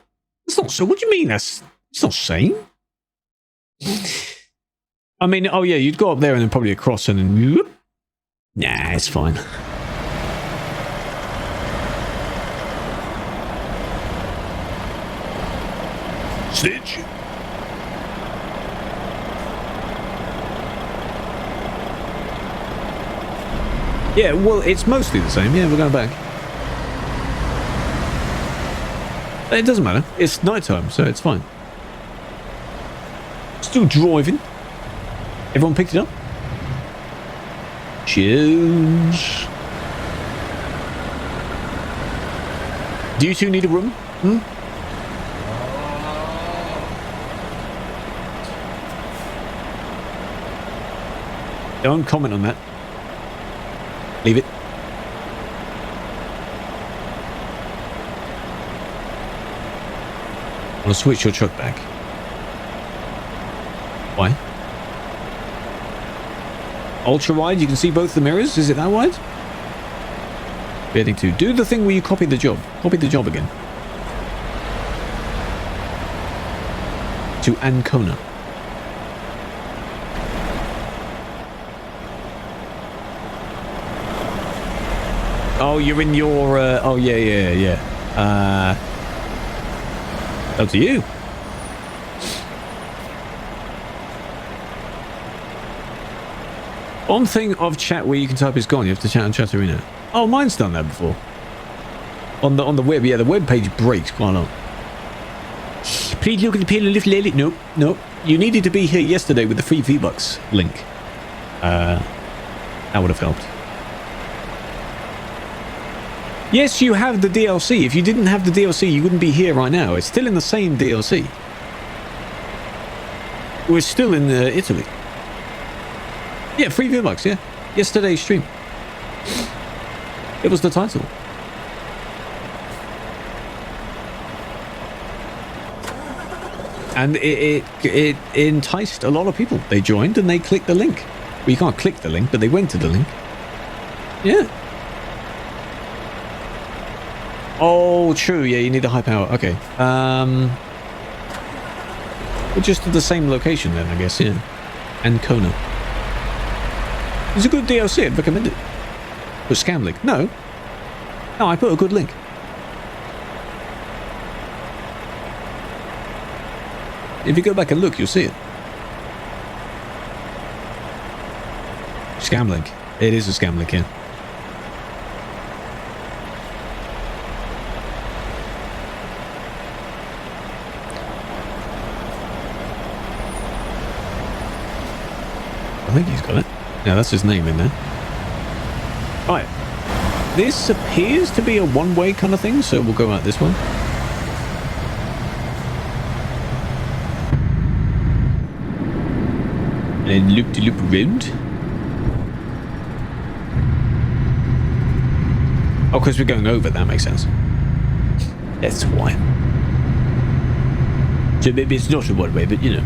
[SPEAKER 1] That's not so... What do you mean that's... It's not same. I mean, oh yeah, you'd go up there and then probably across and then... Whoop. Nah, it's fine. Stitch. Yeah, well, it's mostly the same. Yeah, we're going back. It doesn't matter. It's nighttime, so it's fine. Still driving. Everyone picked it up? Cheers. Do you two need a room? Hmm? Don't comment on that. Leave it. I want to switch your truck back. Why? Ultra wide, you can see both the mirrors. Is it that wide? Heading to do the thing where you copy the job. Copy the job again. To Ancona. Oh, you're in your... oh, yeah. Up to you. On thing of chat where you can type is gone. You have to chat on Chatterino. Oh, mine's done that before. On the web, yeah, the web page breaks quite a lot. Please look at the pin and lift Lily. Nope. You needed to be here yesterday with the free V-Bucks link. That would have helped. Yes, you have the DLC. If you didn't have the DLC, you wouldn't be here right now. It's still in the same DLC. We're still in Italy. Yeah, free V-Bucks, yeah. Yesterday's stream. It was the title. And it enticed a lot of people. They joined and they clicked the link. Well, you can't click the link, but they went to the link. Yeah. Oh, true. Yeah, you need the high power. Okay. We're just at the same location then, I guess, yeah. Ancona. It's a good DLC. I'd recommend it. But scam link. No. No, I put a good link. If you go back and look, you'll see it. Scam link. It is a scam link, yeah. I think he's got it. Yeah, that's his name in there. Alright. This appears to be a one-way kind of thing, so we'll go out this way. And loop-de-loop around. Oh, because we're going over, that makes sense. That's why. So maybe it's not a one-way, but you know.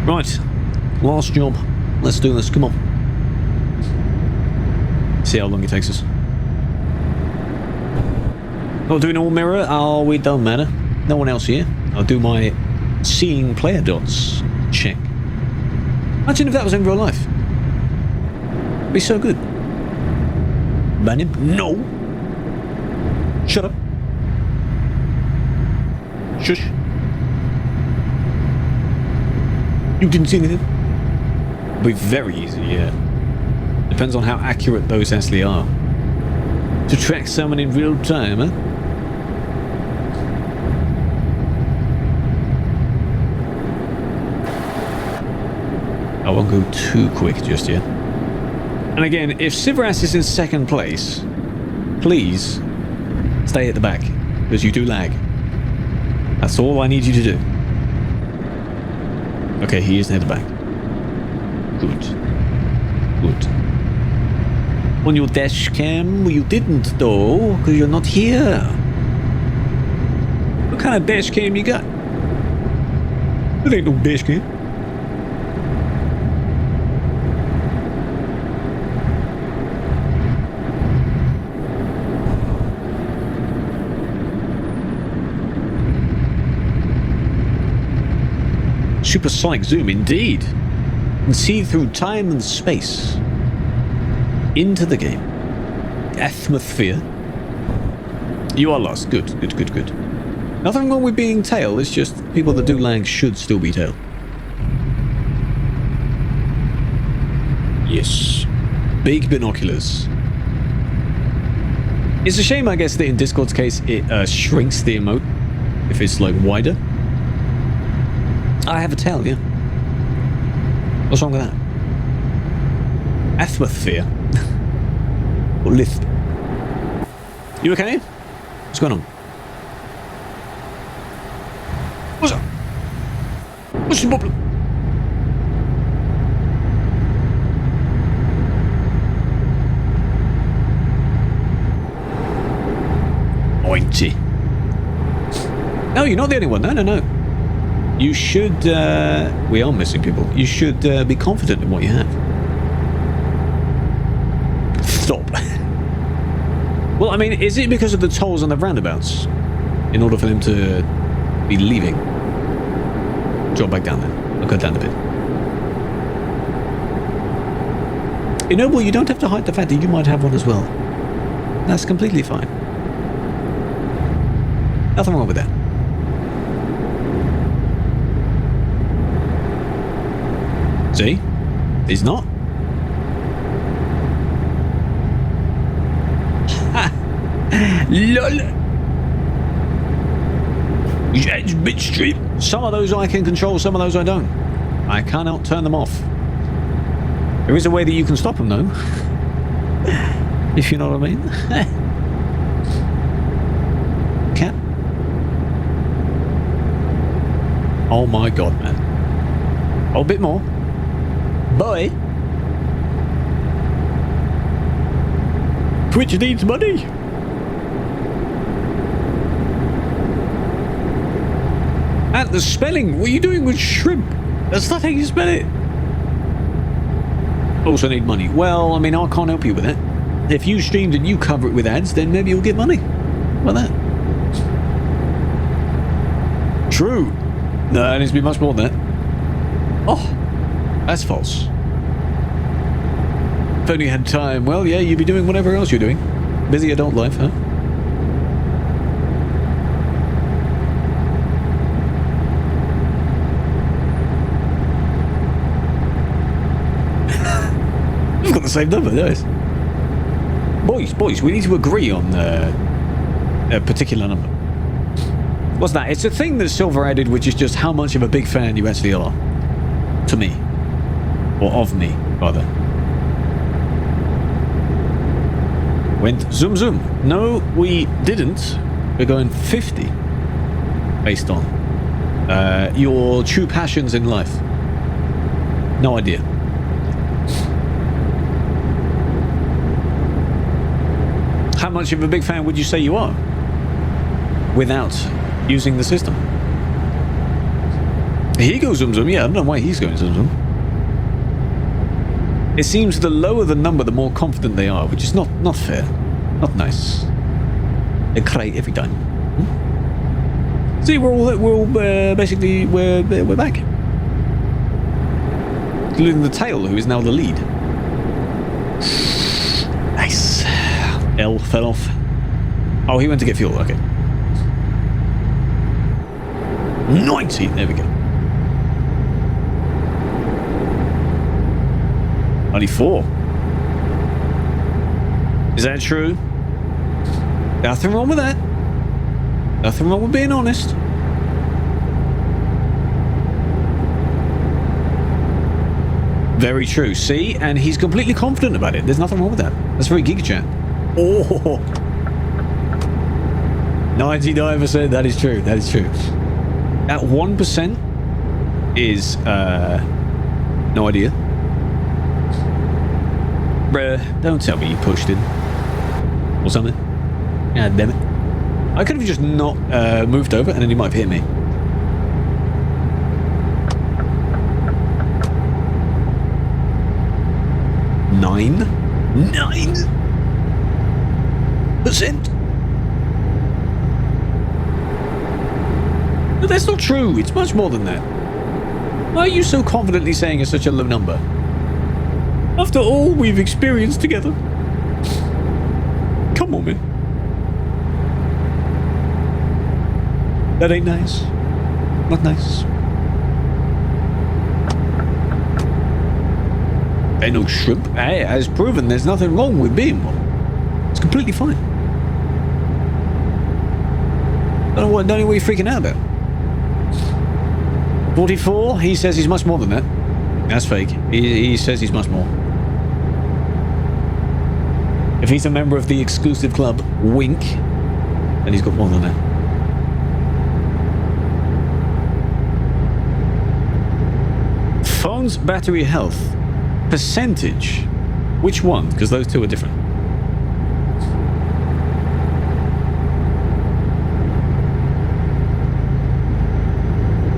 [SPEAKER 1] Right. Last job. Let's do this. Come on. See how long it takes us. Not doing all mirror? Oh, it don't matter. No one else here. I'll do my seeing player dots check. Imagine if that was in real life. It'd be so good. Ban him? No. Shut up. Shush. You didn't see anything? It'll be very easy, yeah. Depends on how accurate those actually are. To track someone in real time, huh? I won't go too quick just yet. And again, if Sivaras is in second place, please stay at the back, because you do lag. That's all I need you to do. Okay, he is near the back. Good. Good. On your dash cam, well, you didn't though, because you're not here. What kind of dash cam you got? It ain't no dash cam. Supersonic zoom, indeed. And see through time and space. Into the game. Atmosphere. You are lost. Good, good, good, good. Nothing wrong with being tail, it's just people that do lag should still be tail. Yes. Big binoculars. It's a shame, I guess, that in Discord's case, it shrinks the emote if it's, like, wider. I have a tail, yeah. What's wrong with that? Atmosphere. Or lisp. You okay? What's going on? What's up? What's the problem? Ointy. No, you're not the only one. No, no, no. You should, we are missing people. You should be confident in what you have. Stop. Well, I mean, is it because of the tolls on the roundabouts? In order for them to be leaving? Drop back down then. I'll go down a bit. Well, you don't have to hide the fact that you might have one as well. That's completely fine. Nothing wrong with that. See? He's not. LOL. It's bitstream. Some of those I can control, some of those I don't. I cannot turn them off. There is a way that you can stop them though. If you know what I mean. Cat. Oh my god, man. Oh, a bit more. Boy. Twitch needs money. And the spelling. What are you doing with shrimp? That's not how you spell it. Also need money. Well, I mean, I can't help you with that. If you streamed and you cover it with ads, then maybe you'll get money. How about that? True. No, it needs to be much more than that. Oh, that's false. If only you had time. Well, yeah, you'd be doing whatever else you're doing. Busy adult life, huh? We've got the same number, nice. Boys, we need to agree on a particular number. What's that? It's a thing that Silver added, which is just how much of a big fan you actually are. To me. Or of me, rather. Went zoom zoom. No, we didn't. We're going 50. Based on your true passions in life. No idea. How much of a big fan would you say you are? Without using the system. He goes zoom zoom. Yeah, I don't know why he's going zoom zoom. It seems the lower the number, the more confident they are, which is not fair. Not nice. They cry every time. See, we're all basically we're back. Including the tail, who is now the lead. Nice. L fell off. Oh, he went to get fuel. Okay. 90. There we go. 94. Is that true? Nothing wrong with that. Nothing wrong with being honest. Very true. See? And he's completely confident about it. There's nothing wrong with that. That's very Giga Chat. Oh. 99%. That is true. That is true. That 1% is, no idea. Bruh, don't tell me you pushed it. Or something. God damn it. I could have just not moved over and then he might have hit me. Nine? 9%? But that's not true. It's much more than that. Why are you so confidently saying it's such a low number? After all we've experienced together. Come on, man. That ain't nice. Not nice. Ain't no shrimp. Hey, as proven, there's nothing wrong with being one. It's completely fine. Don't know what you're freaking out about. 44, he says he's much more than that. That's fake. He says he's much more. If he's a member of the exclusive club, wink, then he's got more than that. Phone's battery health. Percentage. Which one? Because those two are different.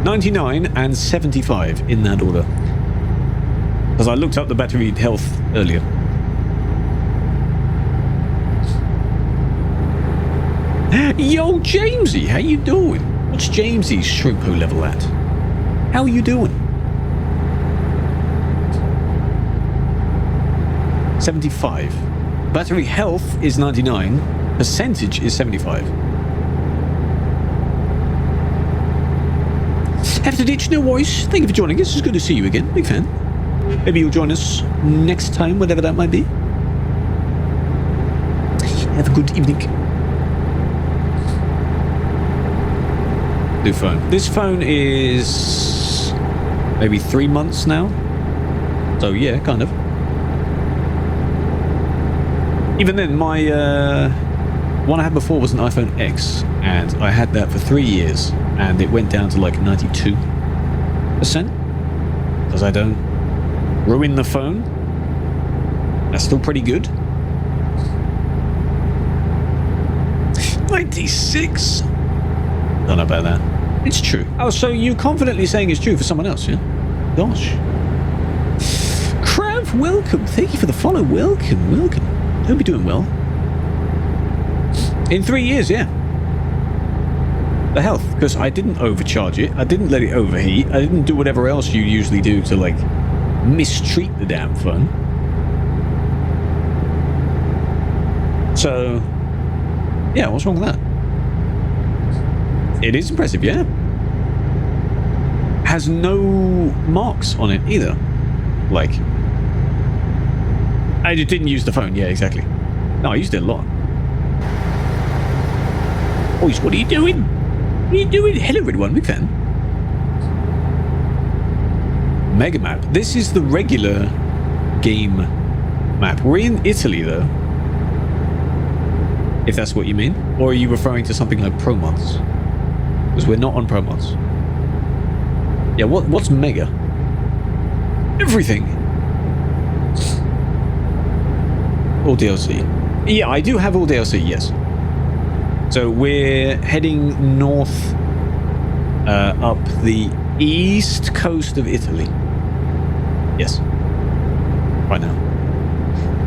[SPEAKER 1] $99 and $75 in that order. Because I looked up the battery health earlier. Yo, Jamesy, how you doing? What's Jamesy's Shrimpo level at? How are you doing? 75. Battery health is 99. Percentage is 75. After Ditch, no voice. Thank you for joining us. It's good to see you again. Big fan. Maybe you'll join us next time, whatever that might be. Have a good evening. New phone. This phone is maybe 3 months now. So yeah, kind of. Even then, my one I had before was an iPhone X, and I had that for 3 years, and it went down to like 92%, because I don't ruin the phone. That's still pretty good. 96. Don't know about that. It's true. Oh, so you confidently saying it's true for someone else, yeah? Gosh. Krav, welcome. Thank you for the follow. Welcome, welcome. Hope you're doing well. In 3 years, yeah. The health, because I didn't overcharge it. I didn't let it overheat. I didn't do whatever else you usually do to, like, mistreat the damn phone. So, yeah, what's wrong with that? It is impressive, yeah. Has no marks on it either. Like, I just didn't use the phone. Yeah, exactly. No, I used it a lot. Boys, what are you doing? What are you doing? Hello, everyone. Big fan. Mega map. This is the regular game map. We're in Italy, though. If that's what you mean. Or are you referring to something like Pro Mods? Because we're not on Pro Mods. Yeah, what's Mega? Everything. All DLC. Yeah, I do have all DLC, yes. So we're heading north up the east coast of Italy. Yes. Right now.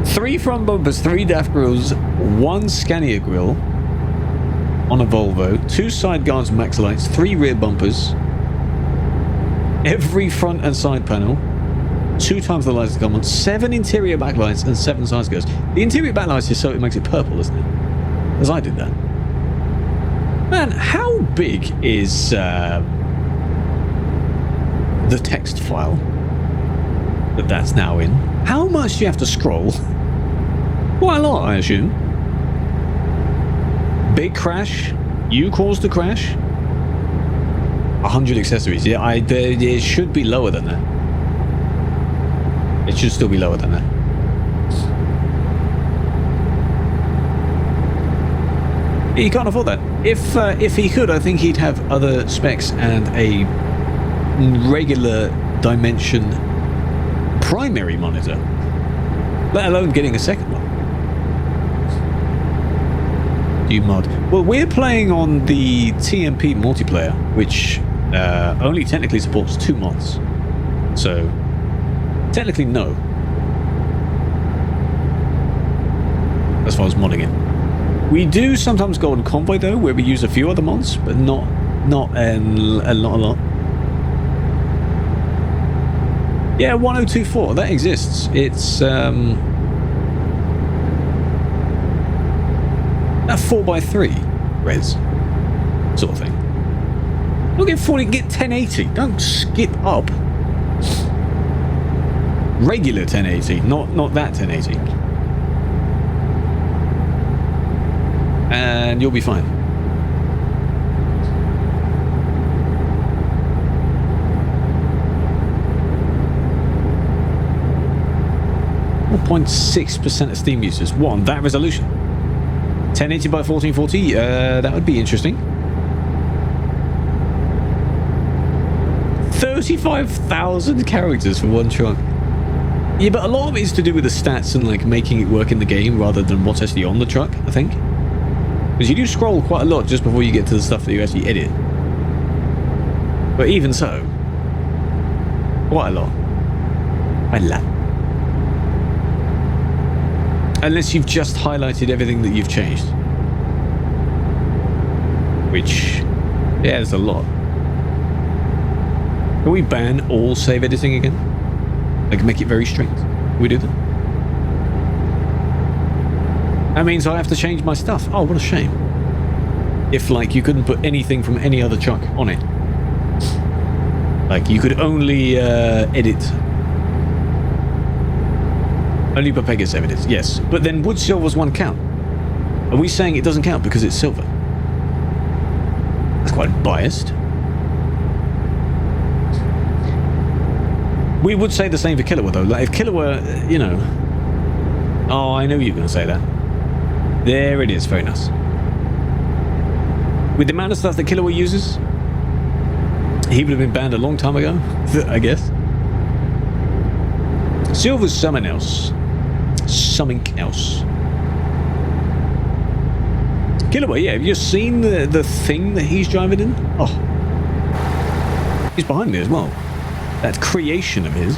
[SPEAKER 1] 3 front bumpers, 3 DAF grills, 1 Scania grill on a Volvo, 2 side guards max lights, 3 rear bumpers, every front and side panel, 2 times the lights that come on, 7 interior backlights and 7 side skirts. The interior backlights is so it makes it purple, isn't it? Because I did that. Man, how big is the text file that's now in? How much do you have to scroll? Quite a lot, I assume. Big crash. You caused the crash. 100 accessories. Yeah, it should be lower than that. It should still be lower than that. He can't afford that. If he could, I think he'd have other specs and a regular dimension primary monitor, let alone getting a second one. You mod. Well, we're playing on the TMP multiplayer, which only technically supports 2 mods. So, technically no. As far as modding it. We do sometimes go on Convoy though, where we use a few other mods, but not a lot. Yeah, 1024, that exists. It's a 4x3 res sort of thing. Don't get 40, get 1080. Don't skip up. Regular 1080, not that 1080. And you'll be fine. .6% of Steam users. What, on that resolution? 1080 by 1440? That would be interesting. 35,000 characters for one truck. Yeah, but a lot of it is to do with the stats and like making it work in the game rather than what's actually on the truck, I think. Because you do scroll quite a lot just before you get to the stuff that you actually edit. But even so, quite a lot. Quite a lot. Unless you've just highlighted everything that you've changed. Which, yeah, there's a lot. Can we ban all save editing again? Like, make it very strict? Can we do that? That means I have to change my stuff. Oh, what a shame. If, like, you couldn't put anything from any other truck on it. Like, you could only edit. Only put Pegasus evidence, yes. But then would silver's one count? Are we saying it doesn't count because it's silver? That's quite biased. We would say the same for Killua, though. Like, if Killua, you know... Oh, I know you were going to say that. There it is. Very nice. With the amount of stuff that Killer uses, he would have been banned a long time ago, I guess. Silver's something else. Something else. Killer, yeah, have you seen the thing that he's driving in? Oh. He's behind me as well. That creation of his.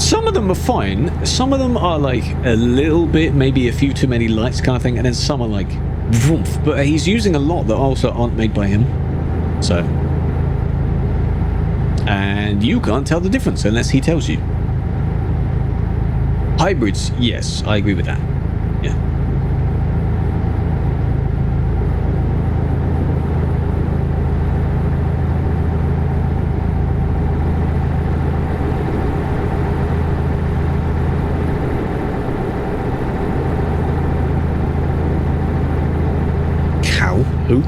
[SPEAKER 1] Some of them are fine. Some of them are like a little bit, maybe a few too many lights kind of thing. And then some are like, vroomf. But he's using a lot that also aren't made by him. So. And you can't tell the difference unless he tells you. Hybrids, yes, I agree with that. Yeah. Who?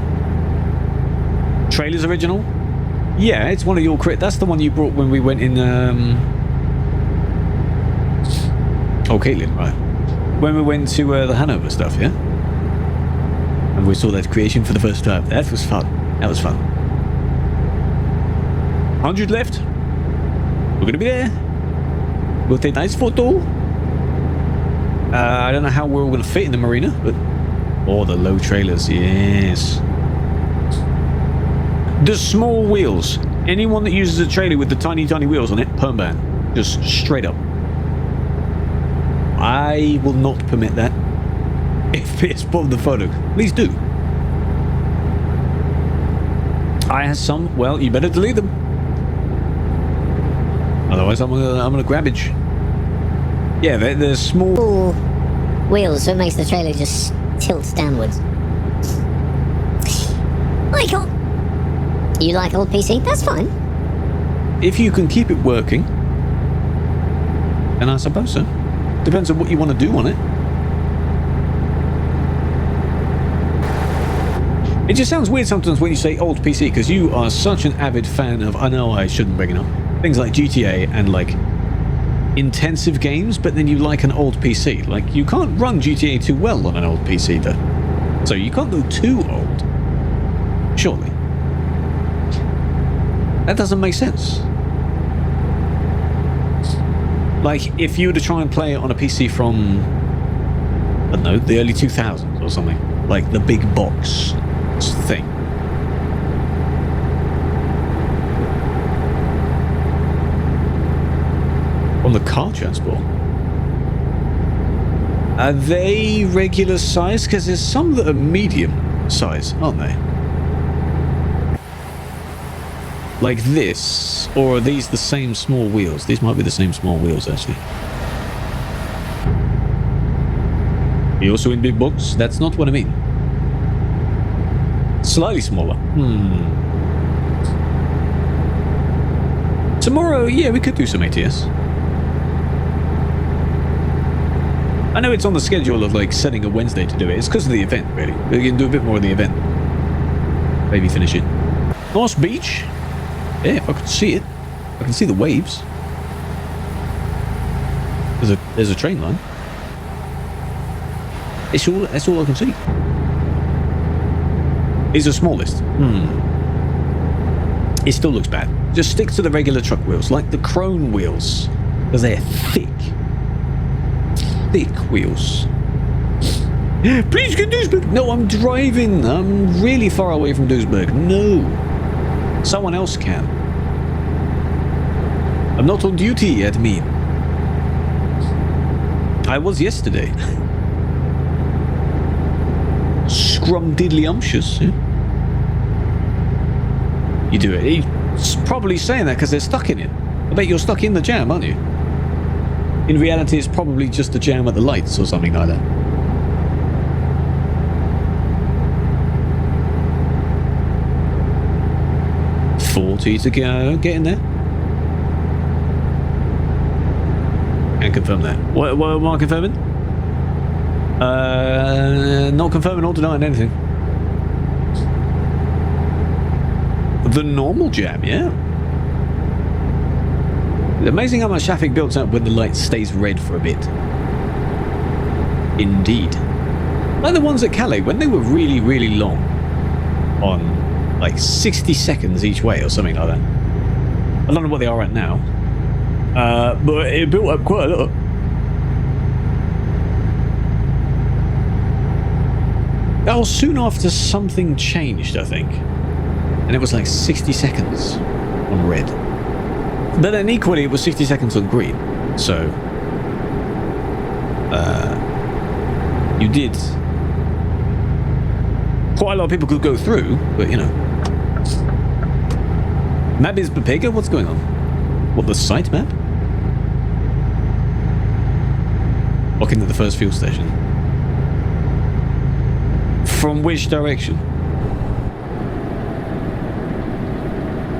[SPEAKER 1] Trailers original? Yeah, it's one of your that's the one you brought when we went in Oh, Caitlin, right. When we went to the Hanover stuff, yeah? And we saw that creation for the first time. That was fun. That was fun. 100 left. We're gonna be there. We'll take a nice photo. I don't know how we're all gonna fit in the marina, but oh, the low trailers, yes. The small wheels. Anyone that uses a trailer with the tiny wheels on it, perm ban. Just straight up. I will not permit that. If it's part of the photo, please do. I have some. Well, you better delete them. Otherwise, I'm gonna grabbage. Yeah, they're small
[SPEAKER 3] wheels, so it makes the trailer just tilts downwards. Michael, you like old PC? That's fine.
[SPEAKER 1] If you can keep it working, and I suppose so. Depends on what you want to do on it. It just sounds weird sometimes when you say old PC, because you are such an avid fan of, I know I shouldn't bring it up, things like GTA and like intensive games, but then you like an old PC. Like, you can't run GTA too well on an old PC though. So you can't go too old. Surely. That doesn't make sense. Like, if you were to try and play it on a PC from, I don't know, the early 2000s or something. Like the big box thing. On the car transport. Are they regular size? Because there's some that are medium size, aren't they? Like this, or are these the same small wheels? These might be the same small wheels, actually. You also in big box? That's not what I mean. Slightly smaller. Tomorrow, yeah, we could do some ATS. I know it's on the schedule of like setting a Wednesday to do it. It's because of the event, really. We can do a bit more of the event. Maybe finish it. Nice beach. Yeah, if I could see it. I can see the waves. There's a train line. That's all I can see. It's the smallest. It still looks bad. Just stick to the regular truck wheels, like the Krone wheels. Because they're thick. Thick wheels. Please get Duisburg. No, I'm driving. I'm really far away from Duisburg. No. Someone else can. I'm not on duty yet, me. I was yesterday. Scrumdiddlyumptious. Yeah? You do it. He's probably saying that because they're stuck in it. I bet you're stuck in the jam, aren't you? In reality, it's probably just a jam at the lights or something like that. $40 to go. Get in there. And confirm that. What am I confirming? Not confirming or denying anything. The normal jam, yeah. It's amazing how much traffic builds up when the light stays red for a bit. Indeed. Like the ones at Calais, when they were really, really long, on like 60 seconds each way or something like that. I don't know what they are right now, but it built up quite a lot. That was soon after something changed, I think, and it was like 60 seconds on red. But then equally, it was 60 seconds on green. So, you did. Quite a lot of people could go through, but you know. Map is bigger? What's going on? What, the site map? Walking to the first fuel station. From which direction?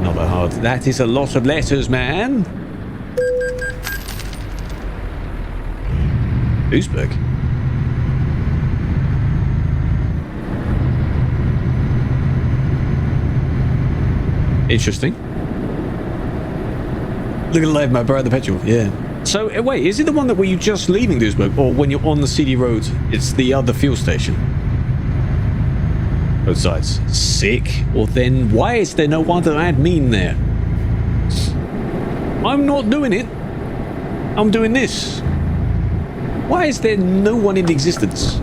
[SPEAKER 1] Not that hard. That is a lot of letters, man. Duisburg. Interesting. Look at the live map, right at the petrol. Yeah. So, wait, is it the one that were you just leaving Duisburg? Or when you're on the CD road, it's the other fuel station? Both sides. Sick. Well then, why is there no other admin there? I'm not doing it. I'm doing this. Why is there no one in existence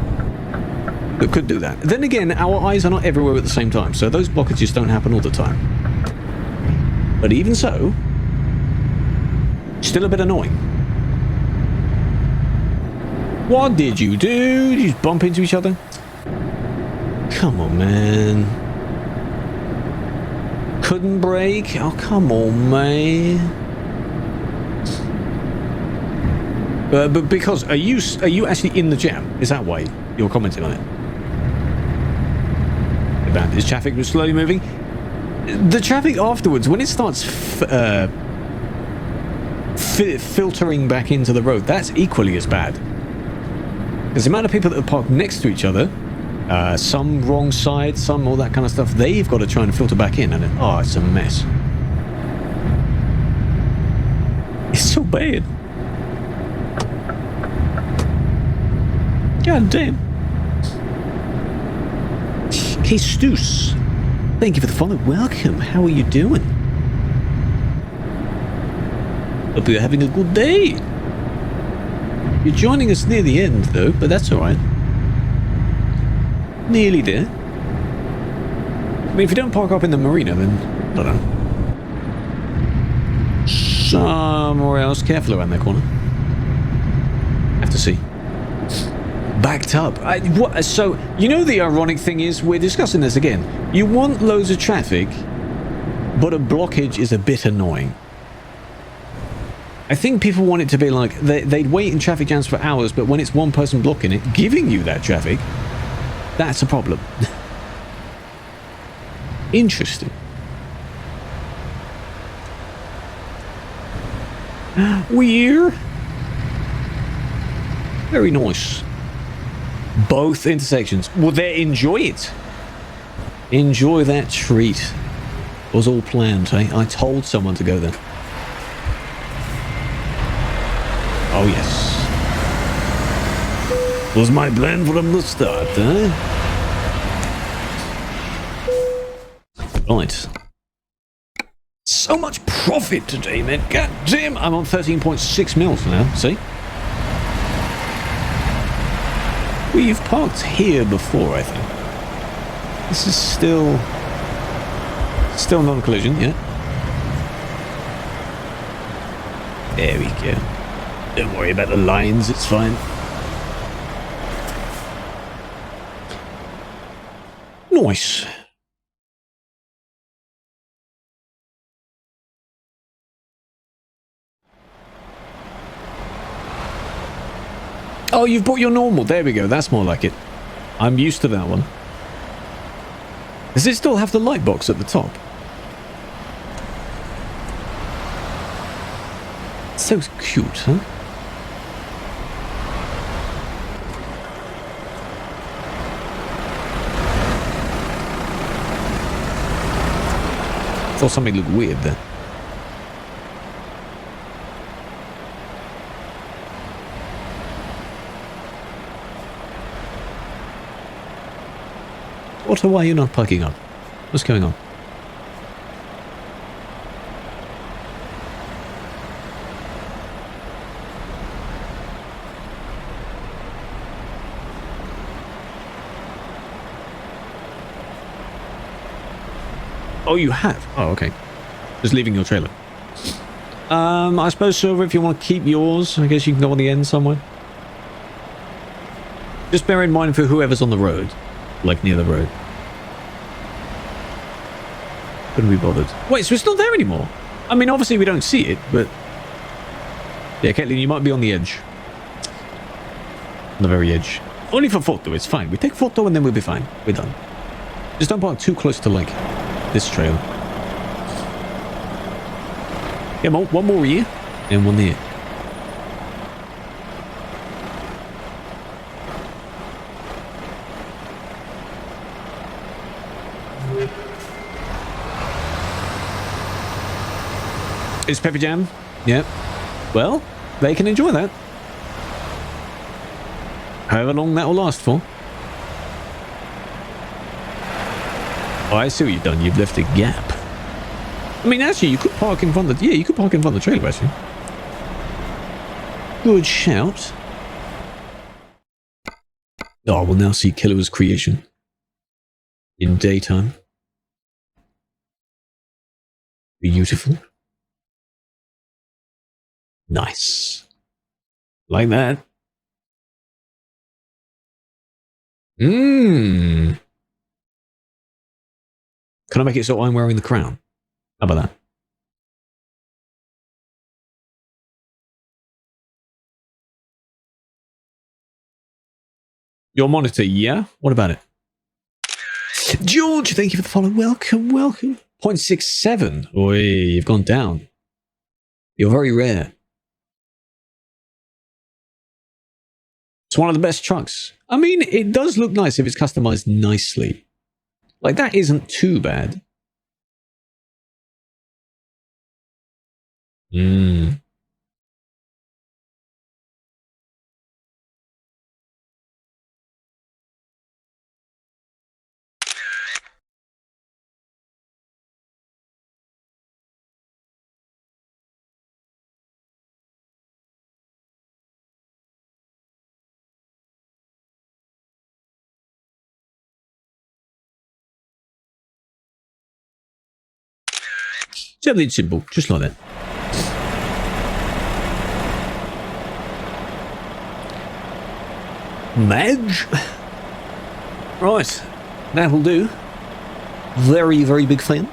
[SPEAKER 1] that could do that? Then again, our eyes are not everywhere at the same time, so those blockages don't happen all the time. But even so, still a bit annoying. What did you do? Did you just bump into each other? Come on, man. Couldn't brake? Oh, come on, man. But because are you actually in the jam? Is that why you're commenting on it? About this traffic was slowly moving. The traffic afterwards, when it starts filtering back into the road, that's equally as bad. Because the amount of people that are parked next to each other, some wrong side, some all that kind of stuff, they've got to try and filter back in, and it's a mess. It's so bad. God damn. Jesus. Thank you for the follow. Welcome. How are you doing? Hope you're having a good day. You're joining us near the end, though, but that's alright. Nearly there. I mean, if you don't park up in the marina, then I don't know. Somewhere else. Careful around that corner. Have to see. Backed up. So, you know the ironic thing is, we're discussing this again. You want loads of traffic, but a blockage is a bit annoying. I think people want it to be like, they'd wait in traffic jams for hours, but when it's one person blocking it, giving you that traffic, that's a problem. Interesting. Weird. Very nice. Both intersections. Well, there, enjoy it. Enjoy that treat. It was all planned, eh? I told someone to go there. Oh, yes. Was my plan from the start, eh? Right. So much profit today, man. God damn. I'm on 13.6 mils now, see? We've parked here before, I think. This is still non-collision, yeah? There we go. Don't worry about the lines, it's fine. Nice. Oh, you've bought your normal. There we go. That's more like it. I'm used to that one. Does it still have the light box at the top? So cute, huh? Thought something looked weird there. What? Why are you not parking up? What's going on? Oh, you have? Oh, okay. Just leaving your trailer. I suppose so. If you want to keep yours, I guess you can go on the end somewhere. Just bear in mind for whoever's on the road. Like, near the road. Couldn't be bothered. Wait, so it's not there anymore? I mean, obviously we don't see it, but... Yeah, Caitlin, you might be on the edge. On the very edge. Only for photo, it's fine. We take photo and then we'll be fine. We're done. Just don't park too close to, like, this trailer. Yeah, one more here, and one there. It's pepper jam. Yep. Well, they can enjoy that. However long that will last for. Oh, I see what you've done. You've left a gap. I mean, actually, you could park in front of the... Yeah, you could park in front of the trailer, actually. Good shout. Oh, we'll now see Killer's creation. In daytime. Beautiful. Nice. Like that. Mmm. Can I make it so I'm wearing the crown? How about that? Your monitor, yeah? What about it? George, thank you for the follow. Welcome, welcome. 0.67. Oi, you've gone down. You're very rare. It's one of the best trucks. I mean, it does look nice if it's customized nicely. Like, that isn't too bad. Hmm. Something simple, just like that. Madge? Right, that'll do. Very, very big fan.